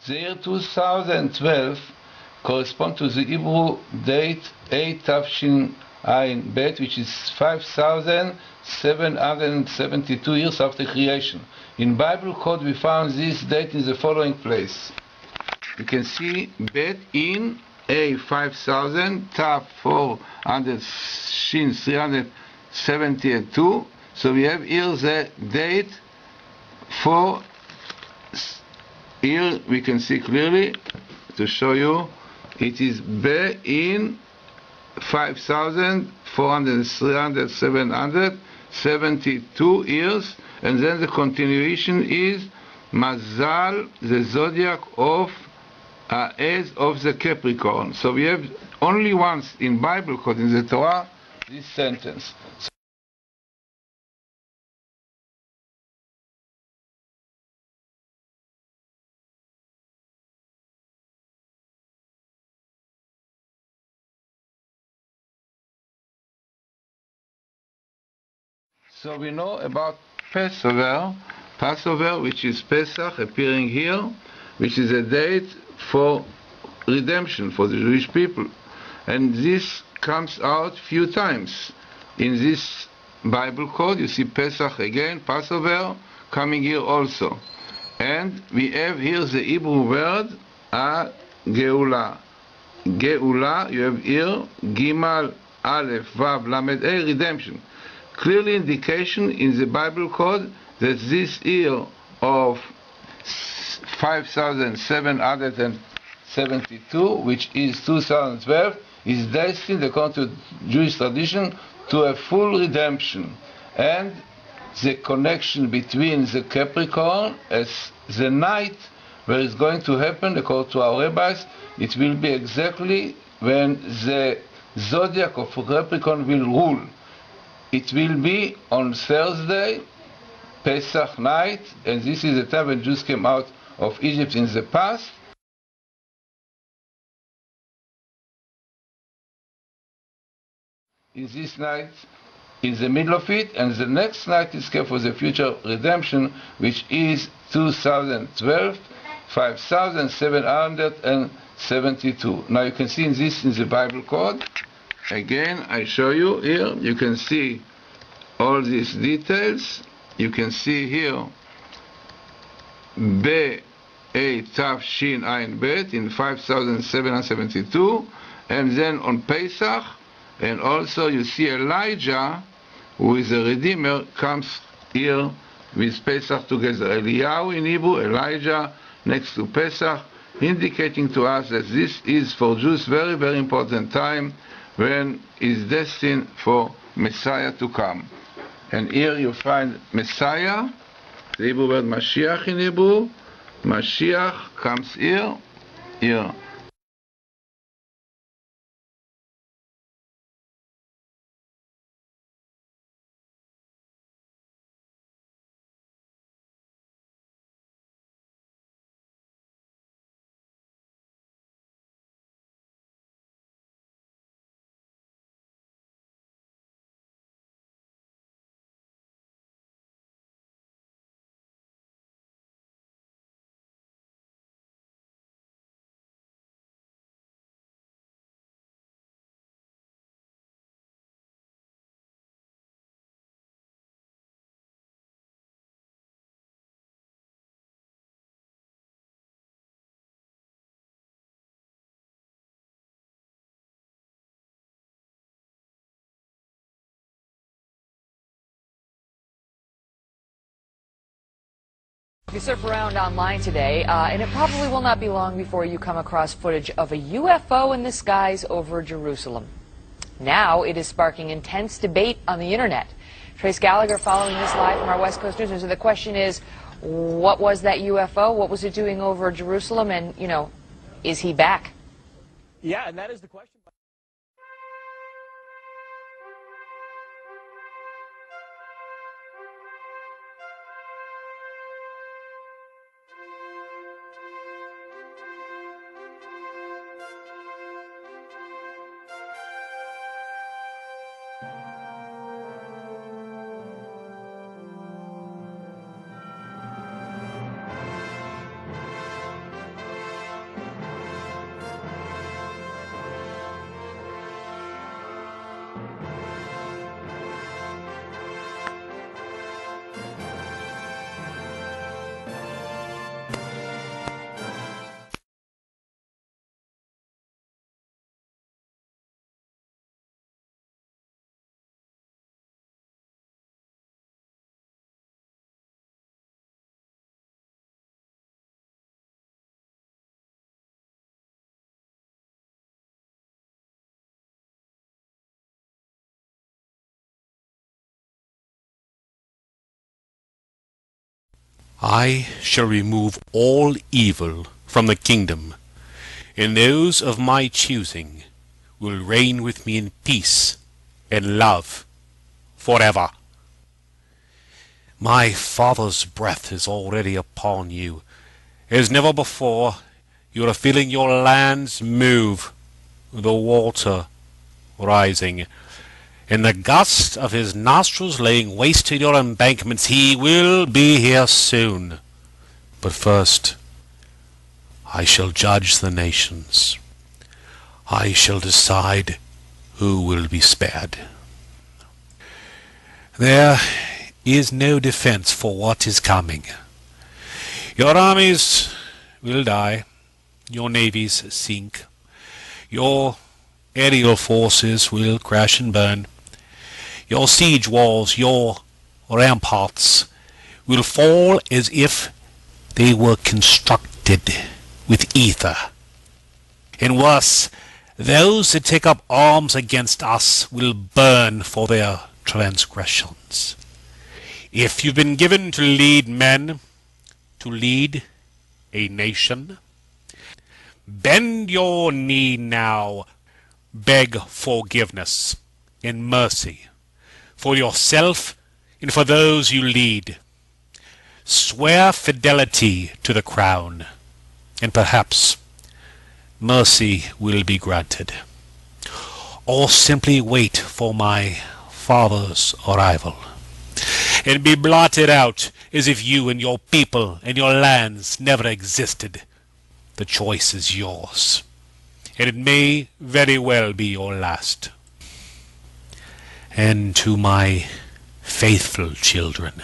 The year 2012 corresponds to the Hebrew date 8 Tafshin Ayin Bet, which is 5,772 years after creation. In Bible code, we found this date in the following place. You can see Bet in A 5,000, Taf 400, Shin 372. So we have here the date for. Here we can see clearly, to show you, it is B in 5,400, 300, 772 years, and then the continuation is Mazal, the zodiac of age of the Capricorn. So we have only once in Bible code, in the Torah, this sentence. So we know about Passover, which is Pesach, appearing here, which is a date for redemption for the Jewish people. And this comes out few times. In this Bible code, you see Pesach again, Passover, coming here also. And we have here the Hebrew word, Geula. Geula, you have here, Gimal, Aleph, Vav, Lamed, A, redemption. Clearly indication in the Bible code that this year of 5,772, which is 2012, is destined, according to Jewish tradition, to a full redemption. And the connection between the Capricorn as the night where it's going to happen, according to our rabbis, it will be exactly when the zodiac of Capricorn will rule. It will be on Thursday, Pesach night, and this is the time when Jews came out of Egypt in the past. is this night in the middle of it, and the next night is kept for the future redemption, which is 2012, 5,772. Now you can see this in the Bible code. Again, I show you here. You can see all these details. You can see here Be Tav Shin Ayin Bet in 5,772, and then on Pesach, and also you see Elijah, who is a Redeemer, comes here with Pesach together. Eliyahu in Hebrew, Elijah next to Pesach, indicating to us that this is for Jews very, very important time when is destined for Messiah to come. And here you find Messiah, the Hebrew word Mashiach in Hebrew. Mashiach comes here. If you surf around online today, and it probably will not be long before you come across footage of a UFO in the skies over Jerusalem. Now it is sparking intense debate on the internet. Trace Gallagher following this live from our West Coast News. So the question is, what was that UFO? What was it doing over Jerusalem? And, you know, is he back? Yeah, and that is the question. I shall remove all evil from the kingdom, and those of my choosing will reign with me in peace and love forever. My Father's breath is already upon you. As never before, you are feeling your lands move, the water rising. In the gust of his nostrils laying waste to your embankments, he will be here soon. But first, I shall judge the nations. I shall decide who will be spared. There is no defense for what is coming. Your armies will die, your navies sink, your aerial forces will crash and burn. Your siege walls, your ramparts will fall as if they were constructed with ether. And worse, those that take up arms against us will burn for their transgressions. If you've been given to lead men, to lead a nation, bend your knee now, beg forgiveness and mercy for yourself and for those you lead. Swear fidelity to the crown, and perhaps mercy will be granted. or simply wait for my father's arrival and be blotted out as if you and your people and your lands never existed. The choice is yours, and it may very well be your last. And to my faithful children,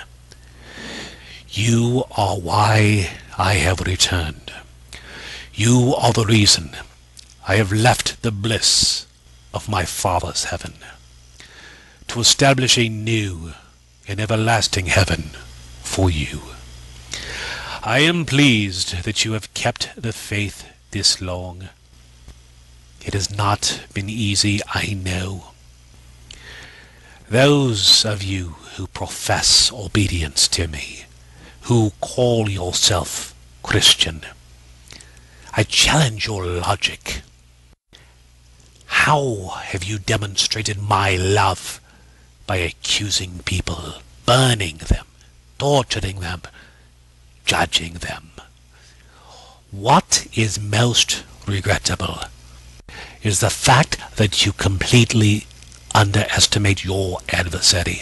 you are why I have returned. You are the reason I have left the bliss of my Father's heaven to establish a new and everlasting heaven for you. I am pleased that you have kept the faith this long. It has not been easy, I know. Those of you who profess obedience to me, who call yourself Christian, I challenge your logic. How have you demonstrated my love? By accusing people, burning them, torturing them, judging them. What is most regrettable is the fact that you completely underestimate your adversary.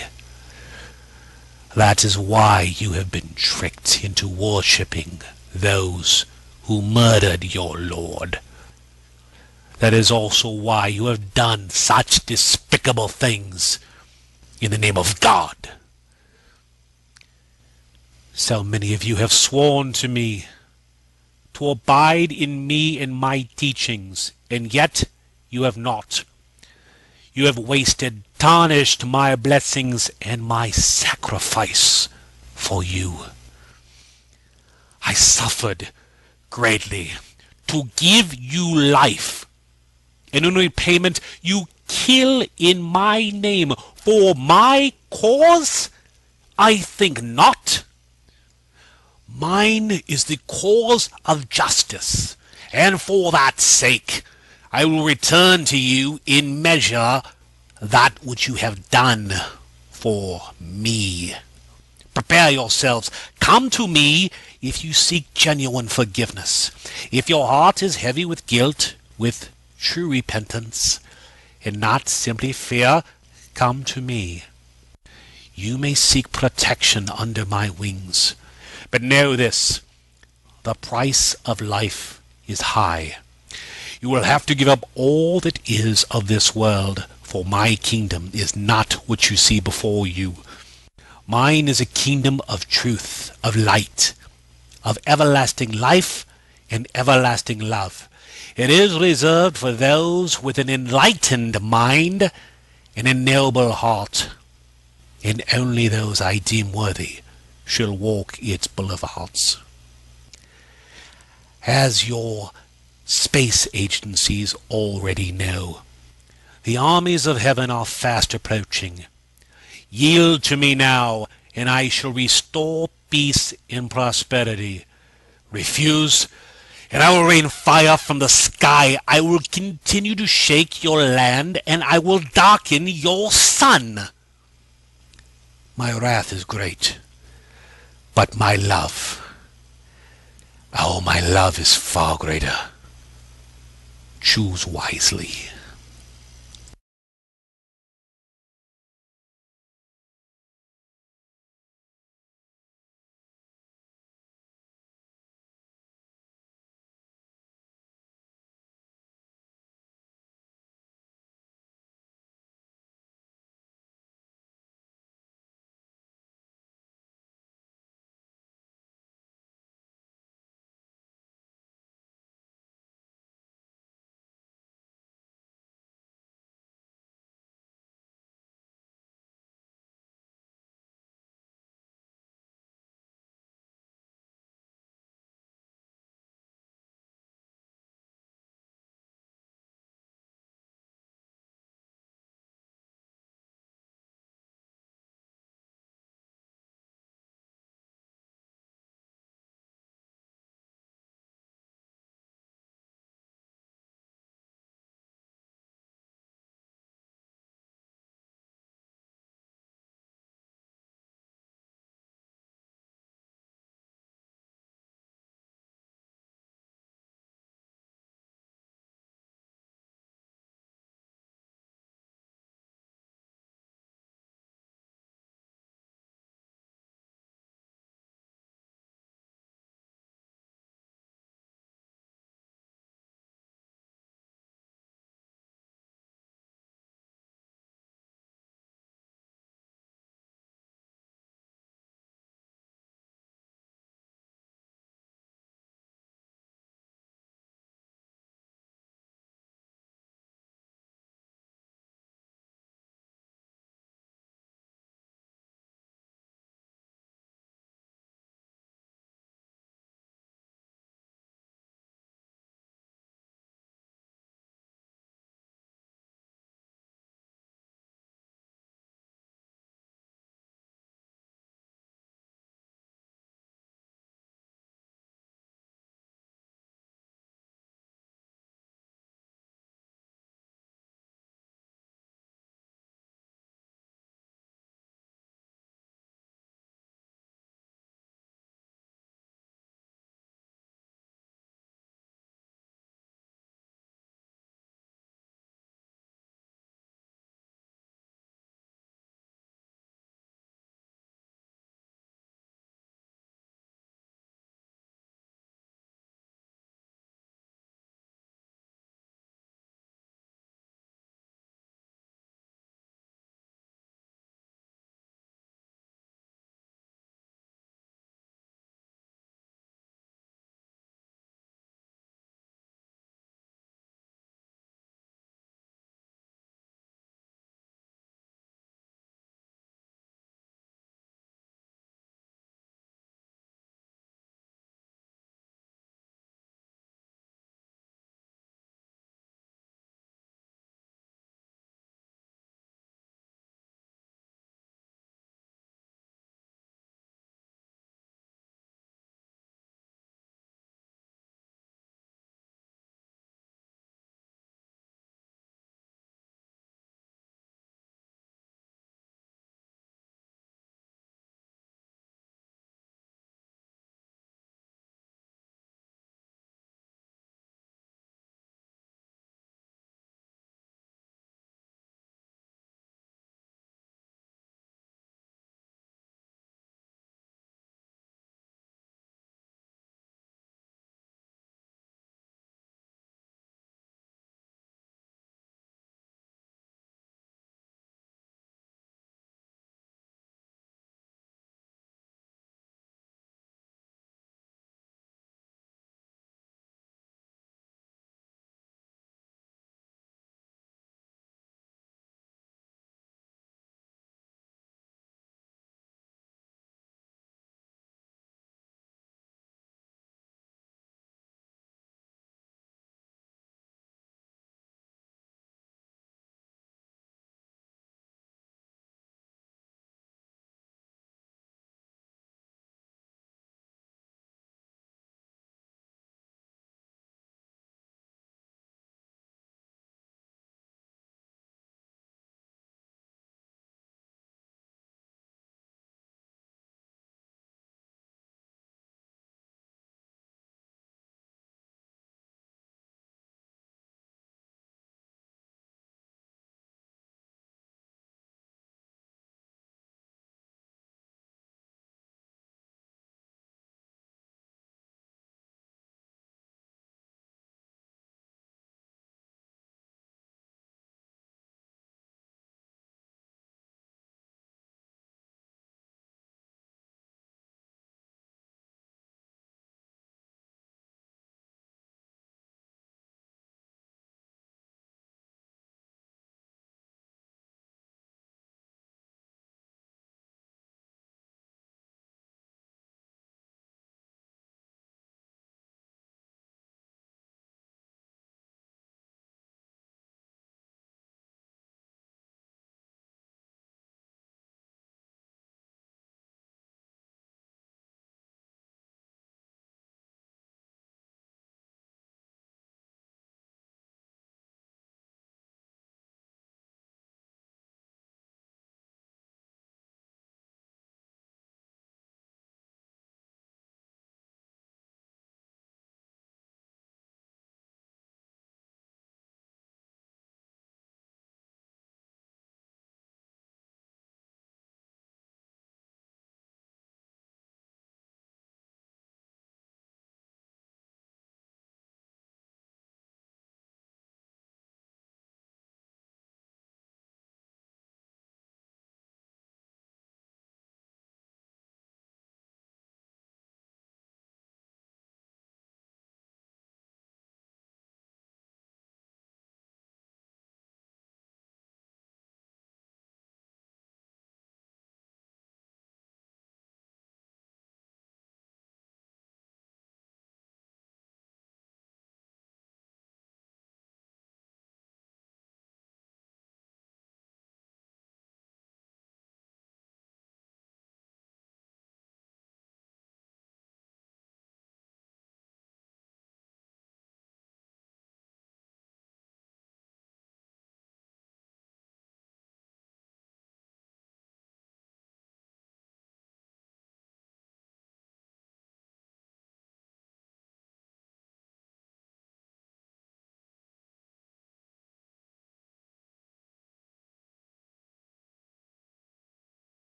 That is why you have been tricked into worshipping those who murdered your Lord. That is also why you have done such despicable things in the name of God. So many of you have sworn to me to abide in me and my teachings, and yet you have not. You have wasted, tarnished my blessings and my sacrifice for you. I suffered greatly to give you life, and in repayment you kill in my name. For my cause? I think not. Mine is the cause of justice, and for that sake I will return to you in measure that which you have done for me. Prepare yourselves. Come to me if you seek genuine forgiveness. If your heart is heavy with guilt, with true repentance, and not simply fear, come to me. You may seek protection under my wings, but know this, the price of life is high. You will have to give up all that is of this world, for my kingdom is not what you see before you. Mine is a kingdom of truth, of light, of everlasting life and everlasting love. It is reserved for those with an enlightened mind and a noble heart, and only those I deem worthy shall walk its boulevards. As your space agencies already know, the armies of heaven are fast approaching. Yield to me now, and I shall restore peace and prosperity. Refuse, and I will rain fire from the sky. I will continue to shake your land, and I will darken your sun. My wrath is great, but my love, oh, my love is far greater. Choose wisely.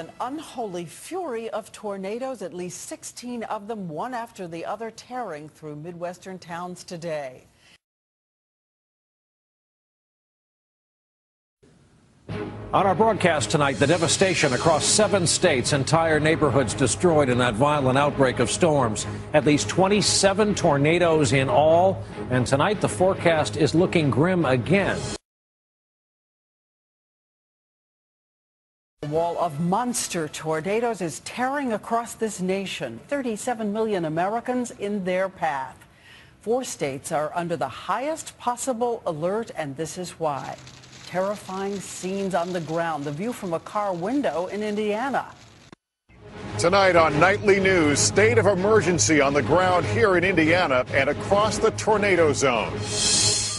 an unholy fury of tornadoes, at least 16 of them, one after the other, tearing through Midwestern towns today. On our broadcast tonight, the devastation across 7 states, entire neighborhoods destroyed in that violent outbreak of storms. At least 27 tornadoes in all. And tonight, the forecast is looking grim again. A wall of monster tornadoes is tearing across this nation. 37 million Americans in their path. 4 states are under the highest possible alert, and this is why. Terrifying scenes on the ground. The view from a car window in Indiana. Tonight on Nightly News, state of emergency on the ground here in Indiana and across the tornado zone.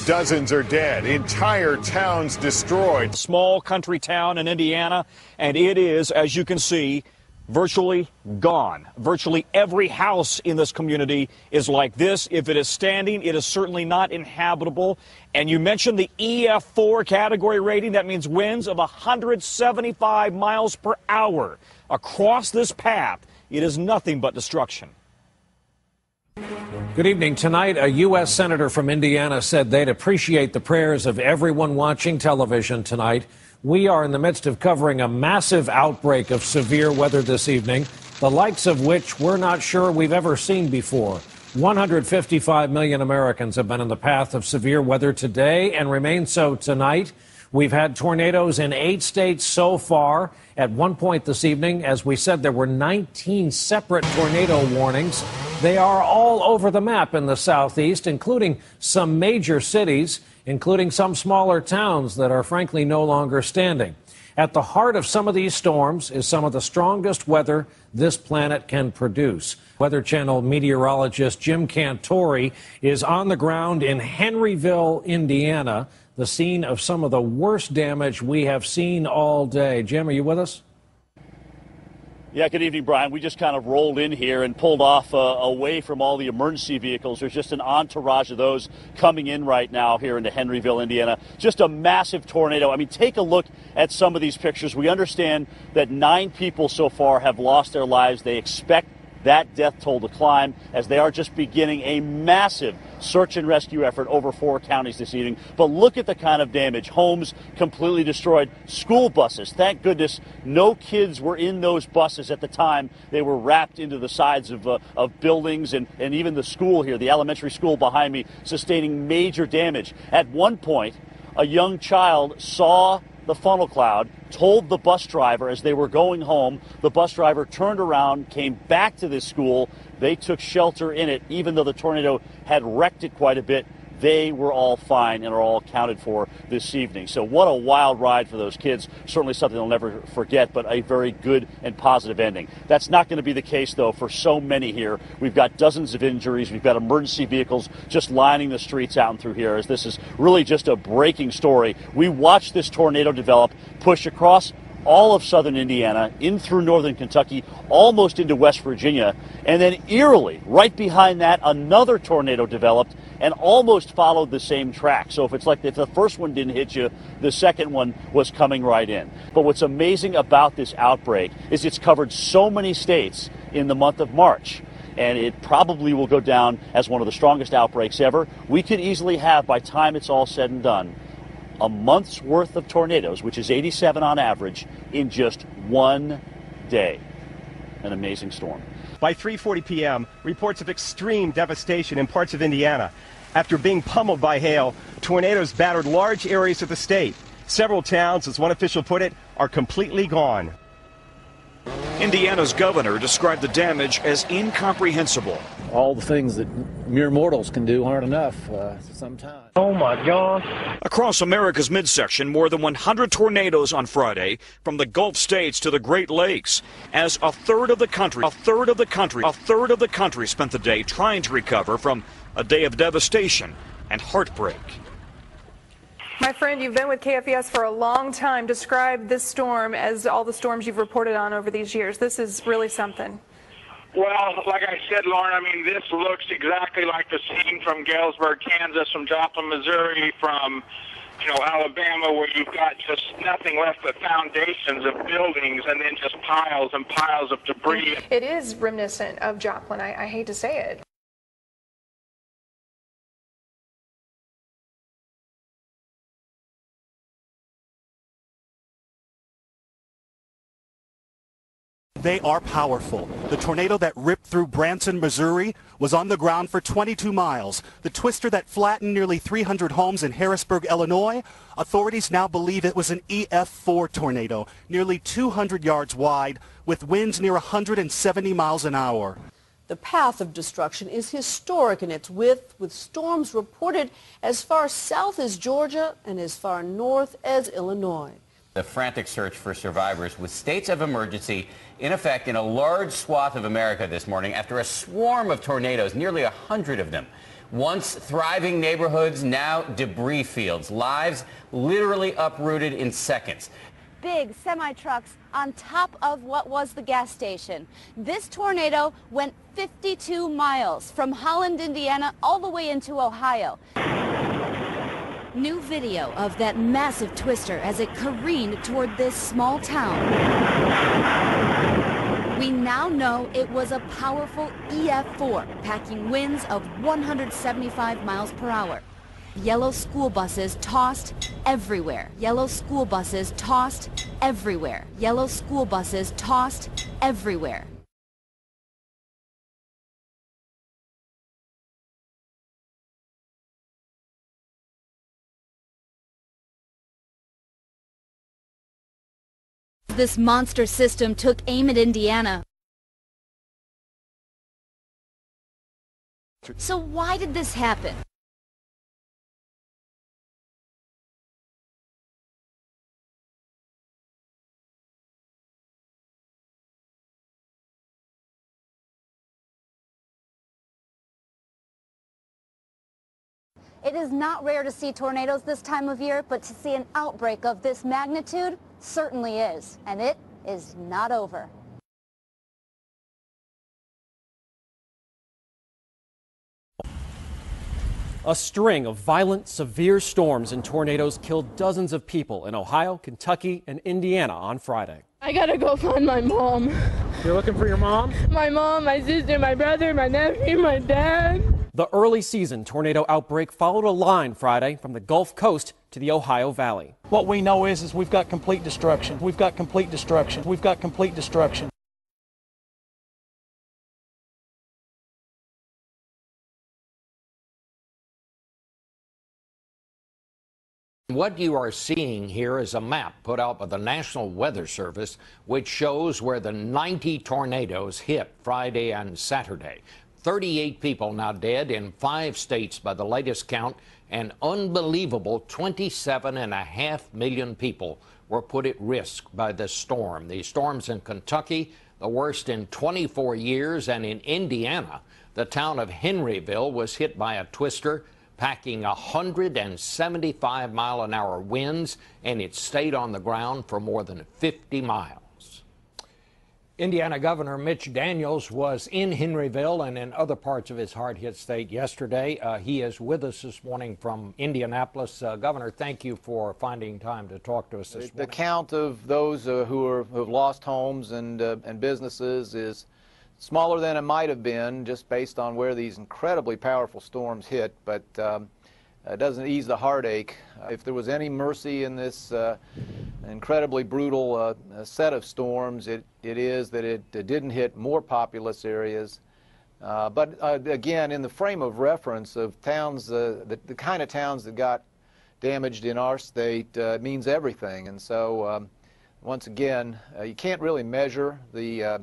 Dozens are dead, entire towns destroyed. Small country town in Indiana, and it is, as you can see, virtually gone. Virtually every house in this community is like this. If it is standing, it is certainly not inhabitable. And you mentioned the EF4 category rating. That means winds of 175 miles per hour. Across this path, it is nothing but destruction. Good evening. Tonight, a U.S. senator from Indiana said they'd appreciate the prayers of everyone watching television tonight. We are in the midst of covering a massive outbreak of severe weather this evening, the likes of which we're not sure we've ever seen before. 155 million Americans have been in the path of severe weather today and remain so tonight. We've had tornadoes in 8 states so far. At one point this evening, as we said, there were 19 separate tornado warnings. They are all over the map in the southeast, including some major cities, including some smaller towns that are frankly no longer standing. At the heart of some of these storms is some of the strongest weather this planet can produce. Weather Channel meteorologist Jim Cantori is on the ground in Henryville, Indiana, the scene of some of the worst damage we have seen all day. Jim, are you with us? Yeah, good evening, Brian. We just kind of rolled in here and pulled off away from all the emergency vehicles. There's just an entourage of those coming in right now here into Henryville, Indiana. Just a massive tornado. I mean, take a look at some of these pictures. We understand that 9 people so far have lost their lives. They expect that death toll to climb as they are just beginning a massive search and rescue effort over 4 counties this evening. But look at the kind of damage. Homes completely destroyed. School buses. Thank goodness no kids were in those buses at the time. They were wrapped into the sides of buildings and even the school here, the elementary school behind me, sustaining major damage. At one point, a young child saw the funnel cloud, told the bus driver as they were going home. The bus driver turned around, came back to this school. They took shelter in it, even though the tornado had wrecked it quite a bit. They were all fine and are all accounted for this evening. So what a wild ride for those kids. Certainly something they'll never forget, but a very good and positive ending. That's not going to be the case, though, for so many here. We've got dozens of injuries. We've got emergency vehicles just lining the streets out and through here, as this is really just a breaking story. We watched this tornado develop, push across all of southern Indiana, in through northern Kentucky, almost into West Virginia, and then eerily, right behind that, another tornado developed and almost followed the same track. So if the first one didn't hit you, the second one was coming right in. But what's amazing about this outbreak is it's covered so many states in the month of March, and it probably will go down as one of the strongest outbreaks ever. We could easily have, by time it's all said and done, a month's worth of tornadoes, which is 87 on average, in just one day. An amazing storm. By 3:40 p.m., reports of extreme devastation in parts of Indiana. After being pummeled by hail, tornadoes battered large areas of the state. Several towns, as one official put it, are completely gone. Indiana's governor described the damage as incomprehensible. All the things that mere mortals can do aren't enough sometimes. Oh my God. Across America's midsection, more than 100 tornadoes on Friday, from the Gulf states to the Great Lakes, as a third of the country spent the day trying to recover from a day of devastation and heartbreak. My friend, you've been with KFES for a long time. Describe this storm as all the storms you've reported on over these years. This is really something. Well, like I said, Lauren, I mean, this looks exactly like the scene from Galesburg, Kansas, from Joplin, Missouri, from Alabama, where you've got just nothing left but foundations of buildings and then just piles and piles of debris. It is reminiscent of Joplin. I hate to say it. They are powerful. The tornado that ripped through Branson, Missouri was on the ground for 22 miles. The twister that flattened nearly 300 homes in Harrisburg, Illinois, authorities now believe it was an EF4 tornado, nearly 200 yards wide, with winds near 170 miles an hour. The path of destruction is historic in its width, with storms reported as far south as Georgia and as far north as Illinois. The frantic search for survivors with states of emergency in effect in a large swath of America this morning after a swarm of tornadoes, nearly 100 of them. Once thriving neighborhoods, now debris fields, lives literally uprooted in seconds. Big semi-trucks on top of what was the gas station. This tornado went 52 miles from Holland, Indiana, all the way into Ohio. New video of that massive twister as it careened toward this small town. We now know it was a powerful EF4, packing winds of 175 miles per hour. Yellow school buses tossed everywhere. Yellow school buses tossed everywhere. Yellow school buses tossed everywhere. This monster system took aim at Indiana. So why did this happen? It is not rare to see tornadoes this time of year, but to see an outbreak of this magnitude certainly is, and it is not over. A string of violent, severe storms and tornadoes killed dozens of people in Ohio, Kentucky, and Indiana on Friday. I gotta go find my mom. You're looking for your mom? My mom, my sister, my brother, my nephew, my dad. The early season tornado outbreak followed a line Friday from the Gulf Coast to the Ohio Valley. What we know is we've got complete destruction. We've got complete destruction. We've got complete destruction. What you are seeing here is a map put out by the National Weather Service, which shows where the 90 tornadoes hit Friday and Saturday. 38 people now dead in 5 states by the latest count. An unbelievable 27.5 million people were put at risk by this storm. These storms in Kentucky, the worst in 24 years, and in Indiana, the town of Henryville was hit by a twister packing 175-mile-an-hour winds, and it stayed on the ground for more than 50 miles. Indiana Governor Mitch Daniels was in Henryville and in other parts of his hard-hit state yesterday. He is with us this morning from Indianapolis. Governor, thank you for finding time to talk to us this morning. The count of those who have lost homes and businesses is smaller than it might have been, just based on where these incredibly powerful storms hit, but it doesn't ease the heartache. If there was any mercy in this incredibly brutal set of storms, it is that it didn't hit more populous areas. But again, in the frame of reference of towns, the kind of towns that got damaged in our state means everything. And so, once again, you can't really measure the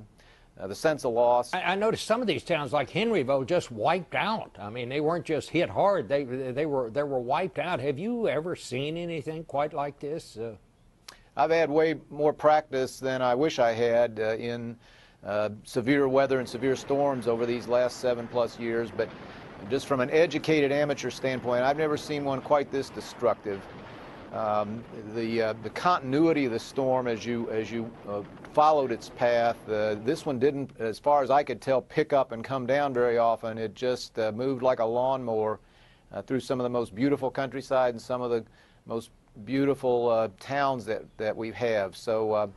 sense of loss. I noticed some of these towns, like Henryville, just wiped out. I mean, they weren't just hit hard; they were wiped out. Have you ever seen anything quite like this? I've had way more practice than I wish I had in severe weather and severe storms over these last 7+ years. But just from an educated amateur standpoint, I've never seen one quite this destructive. The continuity of the storm as you followed its path, this one didn't, as far as I could tell, pick up and come down very often. It just moved like a lawnmower through some of the most beautiful countryside and some of the most beautiful towns that we have. So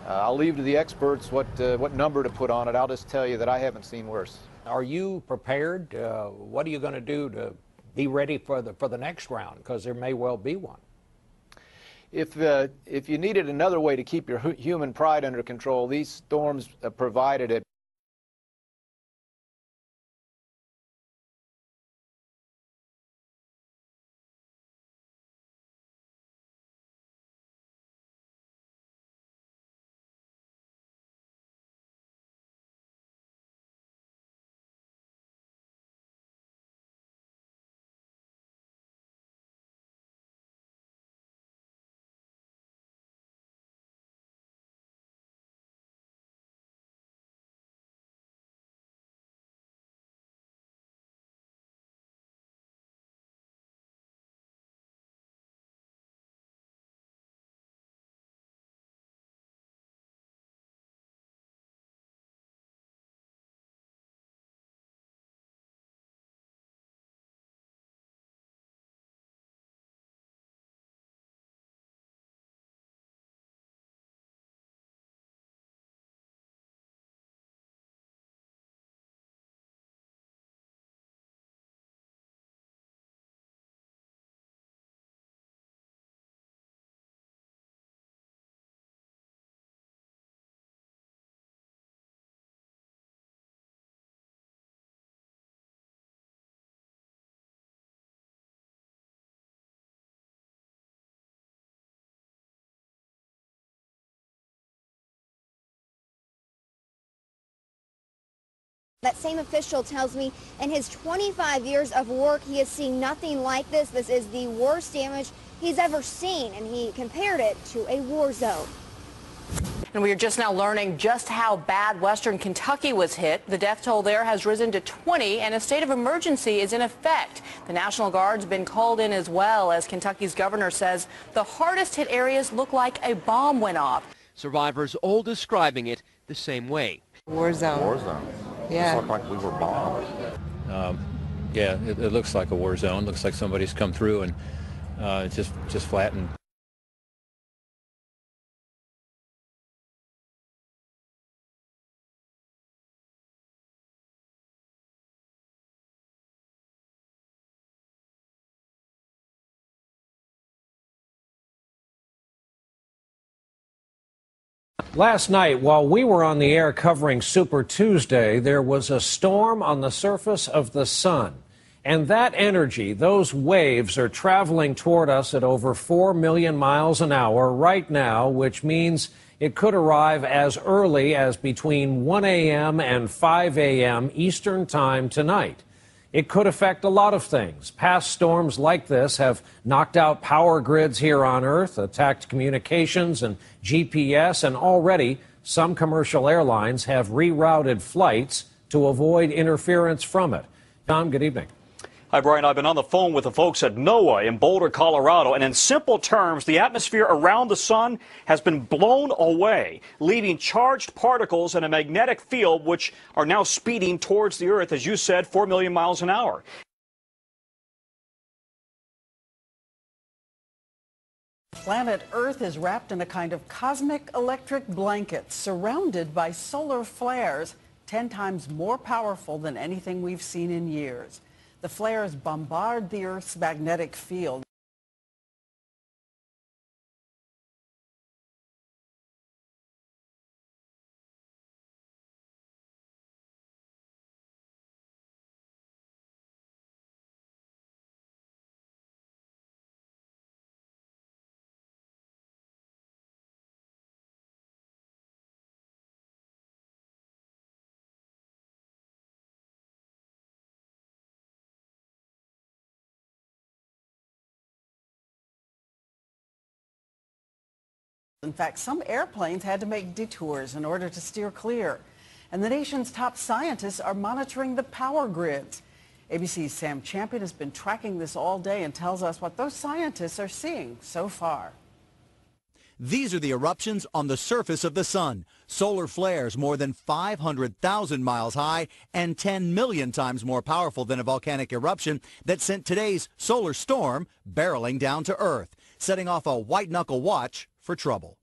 I'll leave to the experts what number to put on it. I'll just tell you that I haven't seen worse. Are you prepared? What are you going to do to be ready for the next round? Because there may well be one. If you needed another way to keep your human pride under control, these storms provided it. That same official tells me in his 25 years of work, he has seen nothing like this. This is the worst damage he's ever seen, and he compared it to a war zone. And we are just now learning just how bad western Kentucky was hit. The death toll there has risen to 20, and a state of emergency is in effect. The National Guard's been called in as well, as Kentucky's governor says the hardest hit areas look like a bomb went off. Survivors all describing it the same way. War zone. War zone. Yeah. It looked like we were bombed. Yeah, it looks like a war zone. Looks like somebody's come through and just flattened. Last night, while we were on the air covering Super Tuesday, there was a storm on the surface of the sun. And that energy, those waves, are traveling toward us at over 4 million miles an hour right now, which means it could arrive as early as between 1 a.m. and 5 a.m. Eastern Time tonight. It could affect a lot of things. Past storms like this have knocked out power grids here on Earth, attacked communications and GPS, and already some commercial airlines have rerouted flights to avoid interference from it. Tom, good evening. Hi, Brian. I've been on the phone with the folks at NOAA in Boulder, Colorado, and in simple terms, the atmosphere around the sun has been blown away, leaving charged particles in a magnetic field which are now speeding towards the Earth, as you said, 4 million miles an hour. Planet Earth is wrapped in a kind of cosmic electric blanket surrounded by solar flares 10 times more powerful than anything we've seen in years. The flares bombard the Earth's magnetic field. In fact, some airplanes had to make detours in order to steer clear. And the nation's top scientists are monitoring the power grids. ABC's Sam Champion has been tracking this all day and tells us what those scientists are seeing so far. These are the eruptions on the surface of the sun. Solar flares more than 500,000 miles high and 10 million times more powerful than a volcanic eruption that sent today's solar storm barreling down to Earth, setting off a white-knuckle watch for trouble.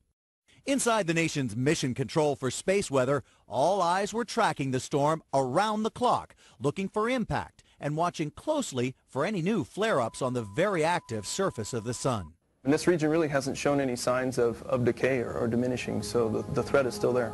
Inside the nation's Mission Control for Space Weather, all eyes were tracking the storm around the clock, looking for impact and watching closely for any new flare-ups on the very active surface of the sun. And this region really hasn't shown any signs of decay or diminishing, so the threat is still there.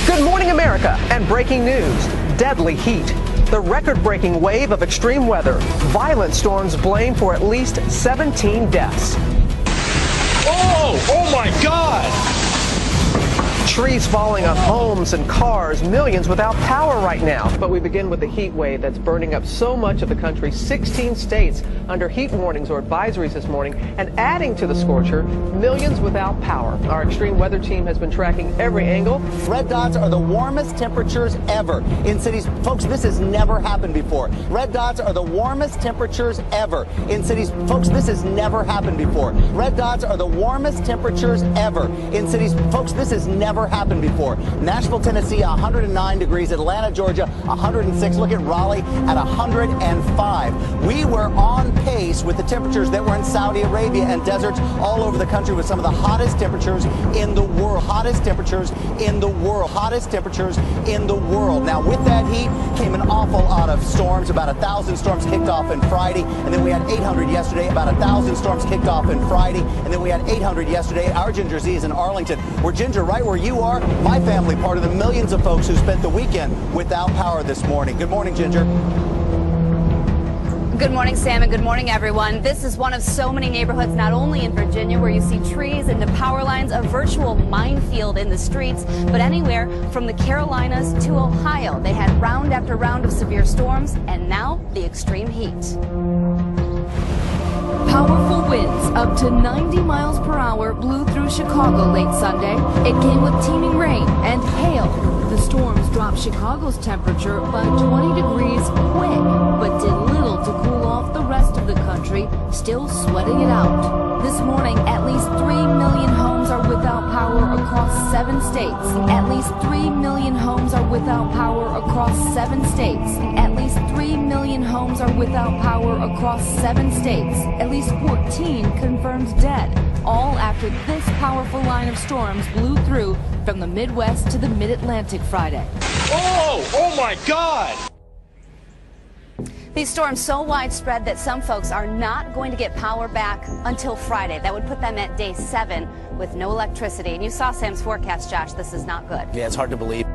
Good morning, America, and breaking news. Deadly heat. The record-breaking wave of extreme weather. Violent storms blamed for at least 17 deaths. Oh my God! Trees falling on homes and cars, millions without power right now. But we begin with the heat wave that's burning up so much of the country. 16 states under heat warnings or advisories this morning, and adding to the scorcher, millions without power. Our extreme weather team has been tracking every angle. Red dots are the warmest temperatures ever in cities. Folks, this has never happened before. Red dots are the warmest temperatures ever in cities. Folks, this has never happened before. Red dots are the warmest temperatures ever in cities. Folks, this has never happened before. Nashville, Tennessee, 109 degrees. Atlanta, Georgia, 106. Look at Raleigh at 105. We were on pace with the temperatures that were in Saudi Arabia and deserts all over the country with some of the hottest temperatures in the world. Hottest temperatures in the world. Hottest temperatures in the world. Now, with that heat came an awful lot of storms. About 1,000 storms kicked off on Friday, and then we had 800 yesterday. About 1,000 storms kicked off on Friday, and then we had 800 yesterday. Our Ginger Z is in Arlington. We're Ginger, right where you are. My family, part of the millions of folks who spent the weekend without power this morning. Good morning, Ginger. Good morning, Sam, and good morning, everyone. This is one of so many neighborhoods, not only in Virginia, where you see trees and the power lines, a virtual minefield in the streets, but anywhere from the Carolinas to Ohio. They had round after round of severe storms, and now the extreme heat. Powerful winds up to 90 miles per hour blew through Chicago late Sunday. It came with teeming rain and hail. The storms dropped Chicago's temperature by 20 degrees quick, but did little to cool off the rest of the country, still sweating it out. This morning, at least 3 million homes are without power across 7 states. At least 3 million homes are without power across 7 states. At least 3 million homes are without power across 7 states. At least 14 confirmed dead, all after this powerful line of storms blew through from the Midwest to the Mid-Atlantic Friday. Oh my God! These storms so widespread that some folks are not going to get power back until Friday. That would put them at day 7 with no electricity. And you saw Sam's forecast, Josh. This is not good. Yeah, it's hard to believe.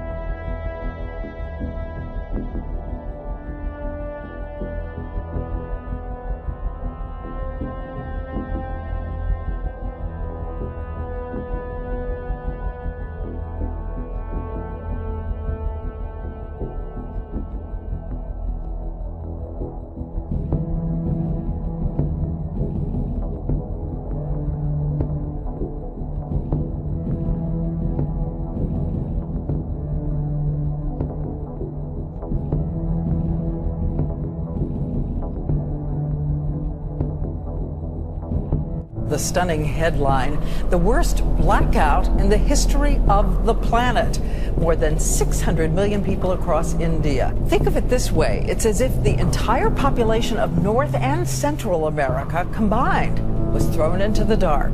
The stunning headline, the worst blackout in the history of the planet. More than 600 million people across India. Think of it this way. It's as if the entire population of North and Central America combined was thrown into the dark.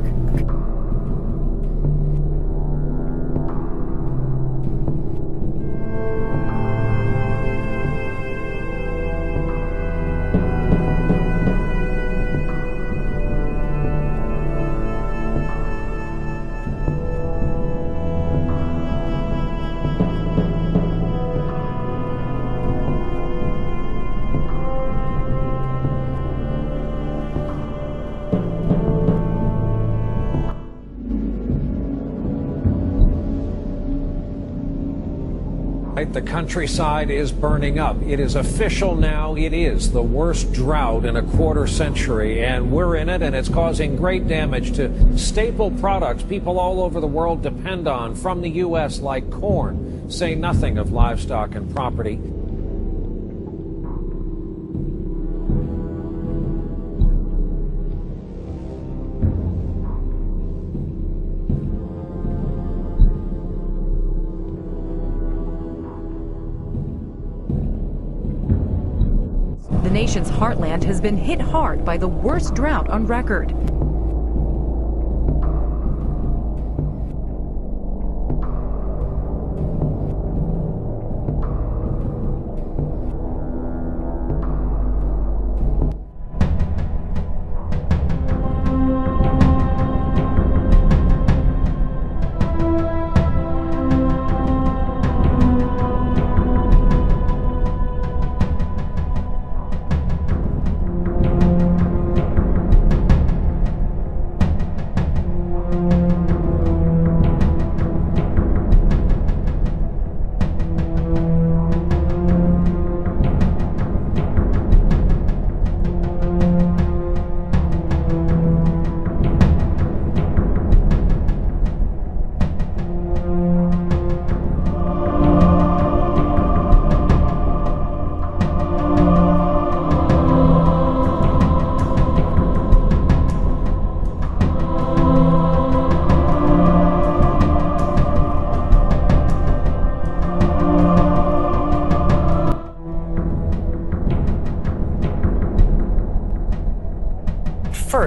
The countryside is burning up. It is official now. It is the worst drought in a quarter century, and we're in it, and it's causing great damage to staple products people all over the world depend on from the U.S., like corn, say nothing of livestock and property. The nation's heartland has been hit hard by the worst drought on record.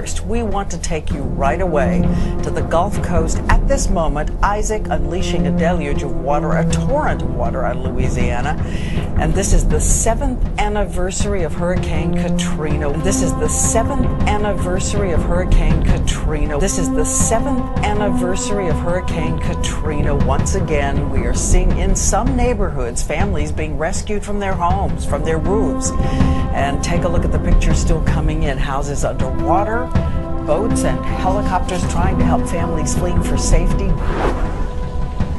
first, we want to take you right away to the Gulf Coast. At this moment, Isaac unleashing a deluge of water, a torrent of water out of Louisiana. And this is the 7th anniversary of Hurricane Katrina. This is the 7th anniversary of Hurricane Katrina. This is the 7th anniversary of Hurricane Katrina. Once again, we are seeing in some neighborhoods families being rescued from their homes, from their roofs. And take a look at the pictures still coming in. Houses underwater, boats and helicopters trying to help families fleeing for safety.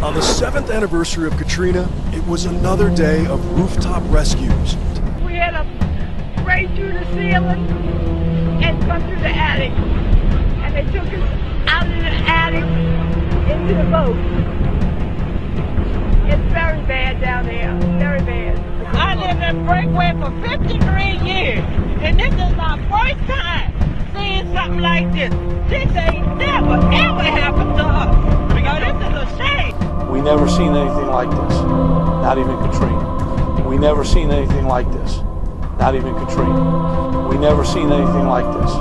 On the 7th anniversary of Katrina, it was another day of rooftop rescues. We had to break through the ceiling and come through the attic. And they took us out of the attic into the boat. It's very bad down there, very bad. I lived in Breakaway for 53 years, and this is my first time seeing something like this. This ain't never, ever happened to us. Because this is a shame. We never seen anything like this, not even Katrina. We never seen anything like this, not even Katrina. We never seen anything like this,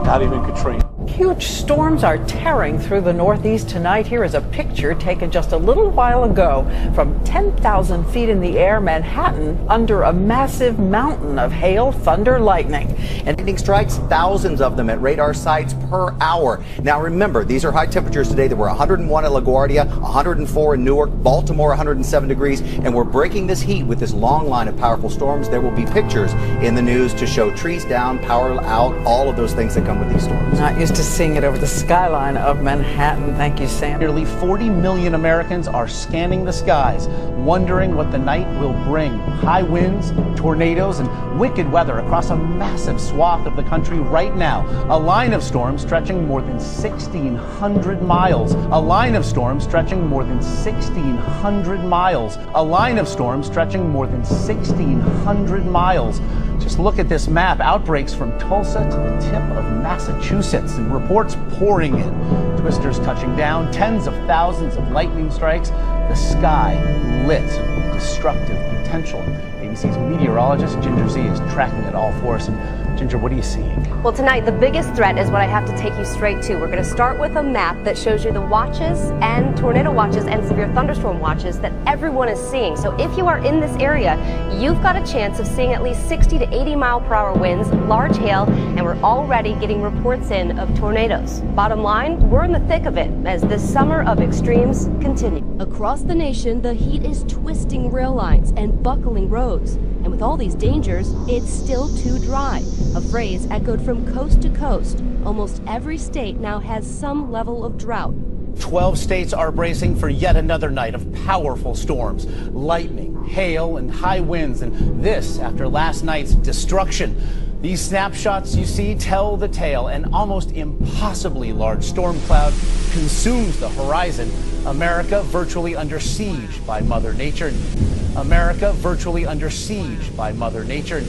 not even Katrina. Huge storms are tearing through the Northeast tonight. Here is a picture taken just a little while ago from 10,000 feet in the air, Manhattan under a massive mountain of hail, thunder, lightning. And lightning strikes, thousands of them at radar sites per hour. Now remember, these are high temperatures today. There were 101 at LaGuardia, 104 in Newark, Baltimore 107 degrees, and we're breaking this heat with this long line of powerful storms. There will be pictures in the news to show trees down, power out, all of those things that come with these storms. Not used to seeing it over the skyline of Manhattan. Thank you, Sam. Nearly 40 million Americans are scanning the skies, wondering what the night will bring. High winds, tornadoes, and wicked weather across a massive swath of the country right now. A line of storms stretching more than 1,600 miles. A line of storms stretching more than 1,600 miles. A line of storms stretching more than 1,600 miles. Just look at this map. Outbreaks from Tulsa to the tip of Massachusetts, and reports pouring in. Twisters touching down, tens of thousands of lightning strikes. The sky lit with destructive potential. ABC's meteorologist Ginger Z is tracking it all for us. And Ginger, what are you seeing? Well, tonight, the biggest threat is what I have to take you straight to. We're going to start with a map that shows you the watches and tornado watches and severe thunderstorm watches that everyone is seeing. So if you are in this area, you've got a chance of seeing at least 60 to 80 mile per hour winds, large hail, and we're already getting reports in of tornadoes. Bottom line, we're in the thick of it as this summer of extremes continue. Across the nation, the heat is twisting rail lines and buckling roads. And with all these dangers, it's still too dry. A phrase echoed from coast to coast. Almost every state now has some level of drought. 12 states are bracing for yet another night of powerful storms, lightning, hail, and high winds, and this after last night's destruction. These snapshots you see tell the tale. An almost impossibly large storm cloud consumes the horizon. America virtually under siege by Mother Nature. America virtually under siege by Mother Nature.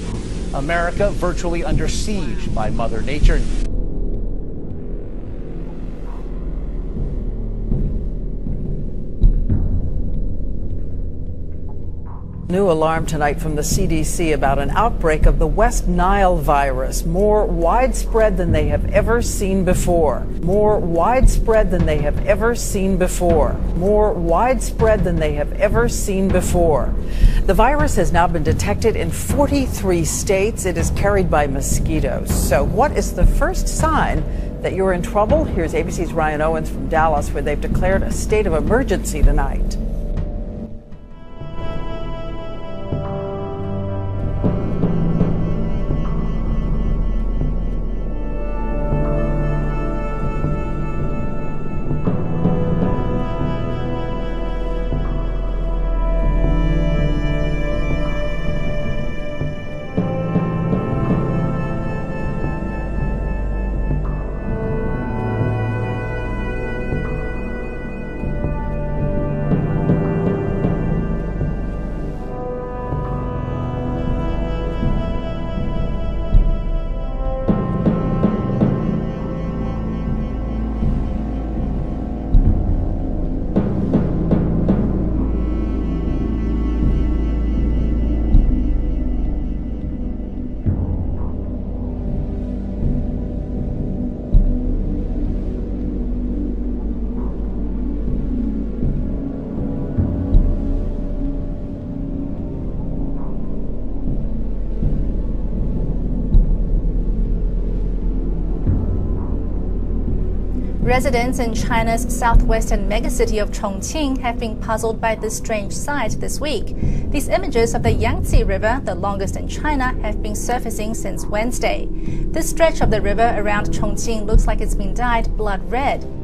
America virtually under siege by Mother Nature. New alarm tonight from the CDC about an outbreak of the West Nile virus, more widespread than they have ever seen before. More widespread than they have ever seen before. More widespread than they have ever seen before. The virus has now been detected in 43 states. It is carried by mosquitoes. So what is the first sign that you're in trouble? Here's ABC's Ryan Owens from Dallas, where they've declared a state of emergency tonight. Residents in China's southwestern megacity of Chongqing have been puzzled by this strange sight this week. These images of the Yangtze River, the longest in China, have been surfacing since Wednesday. This stretch of the river around Chongqing looks like it's been dyed blood red.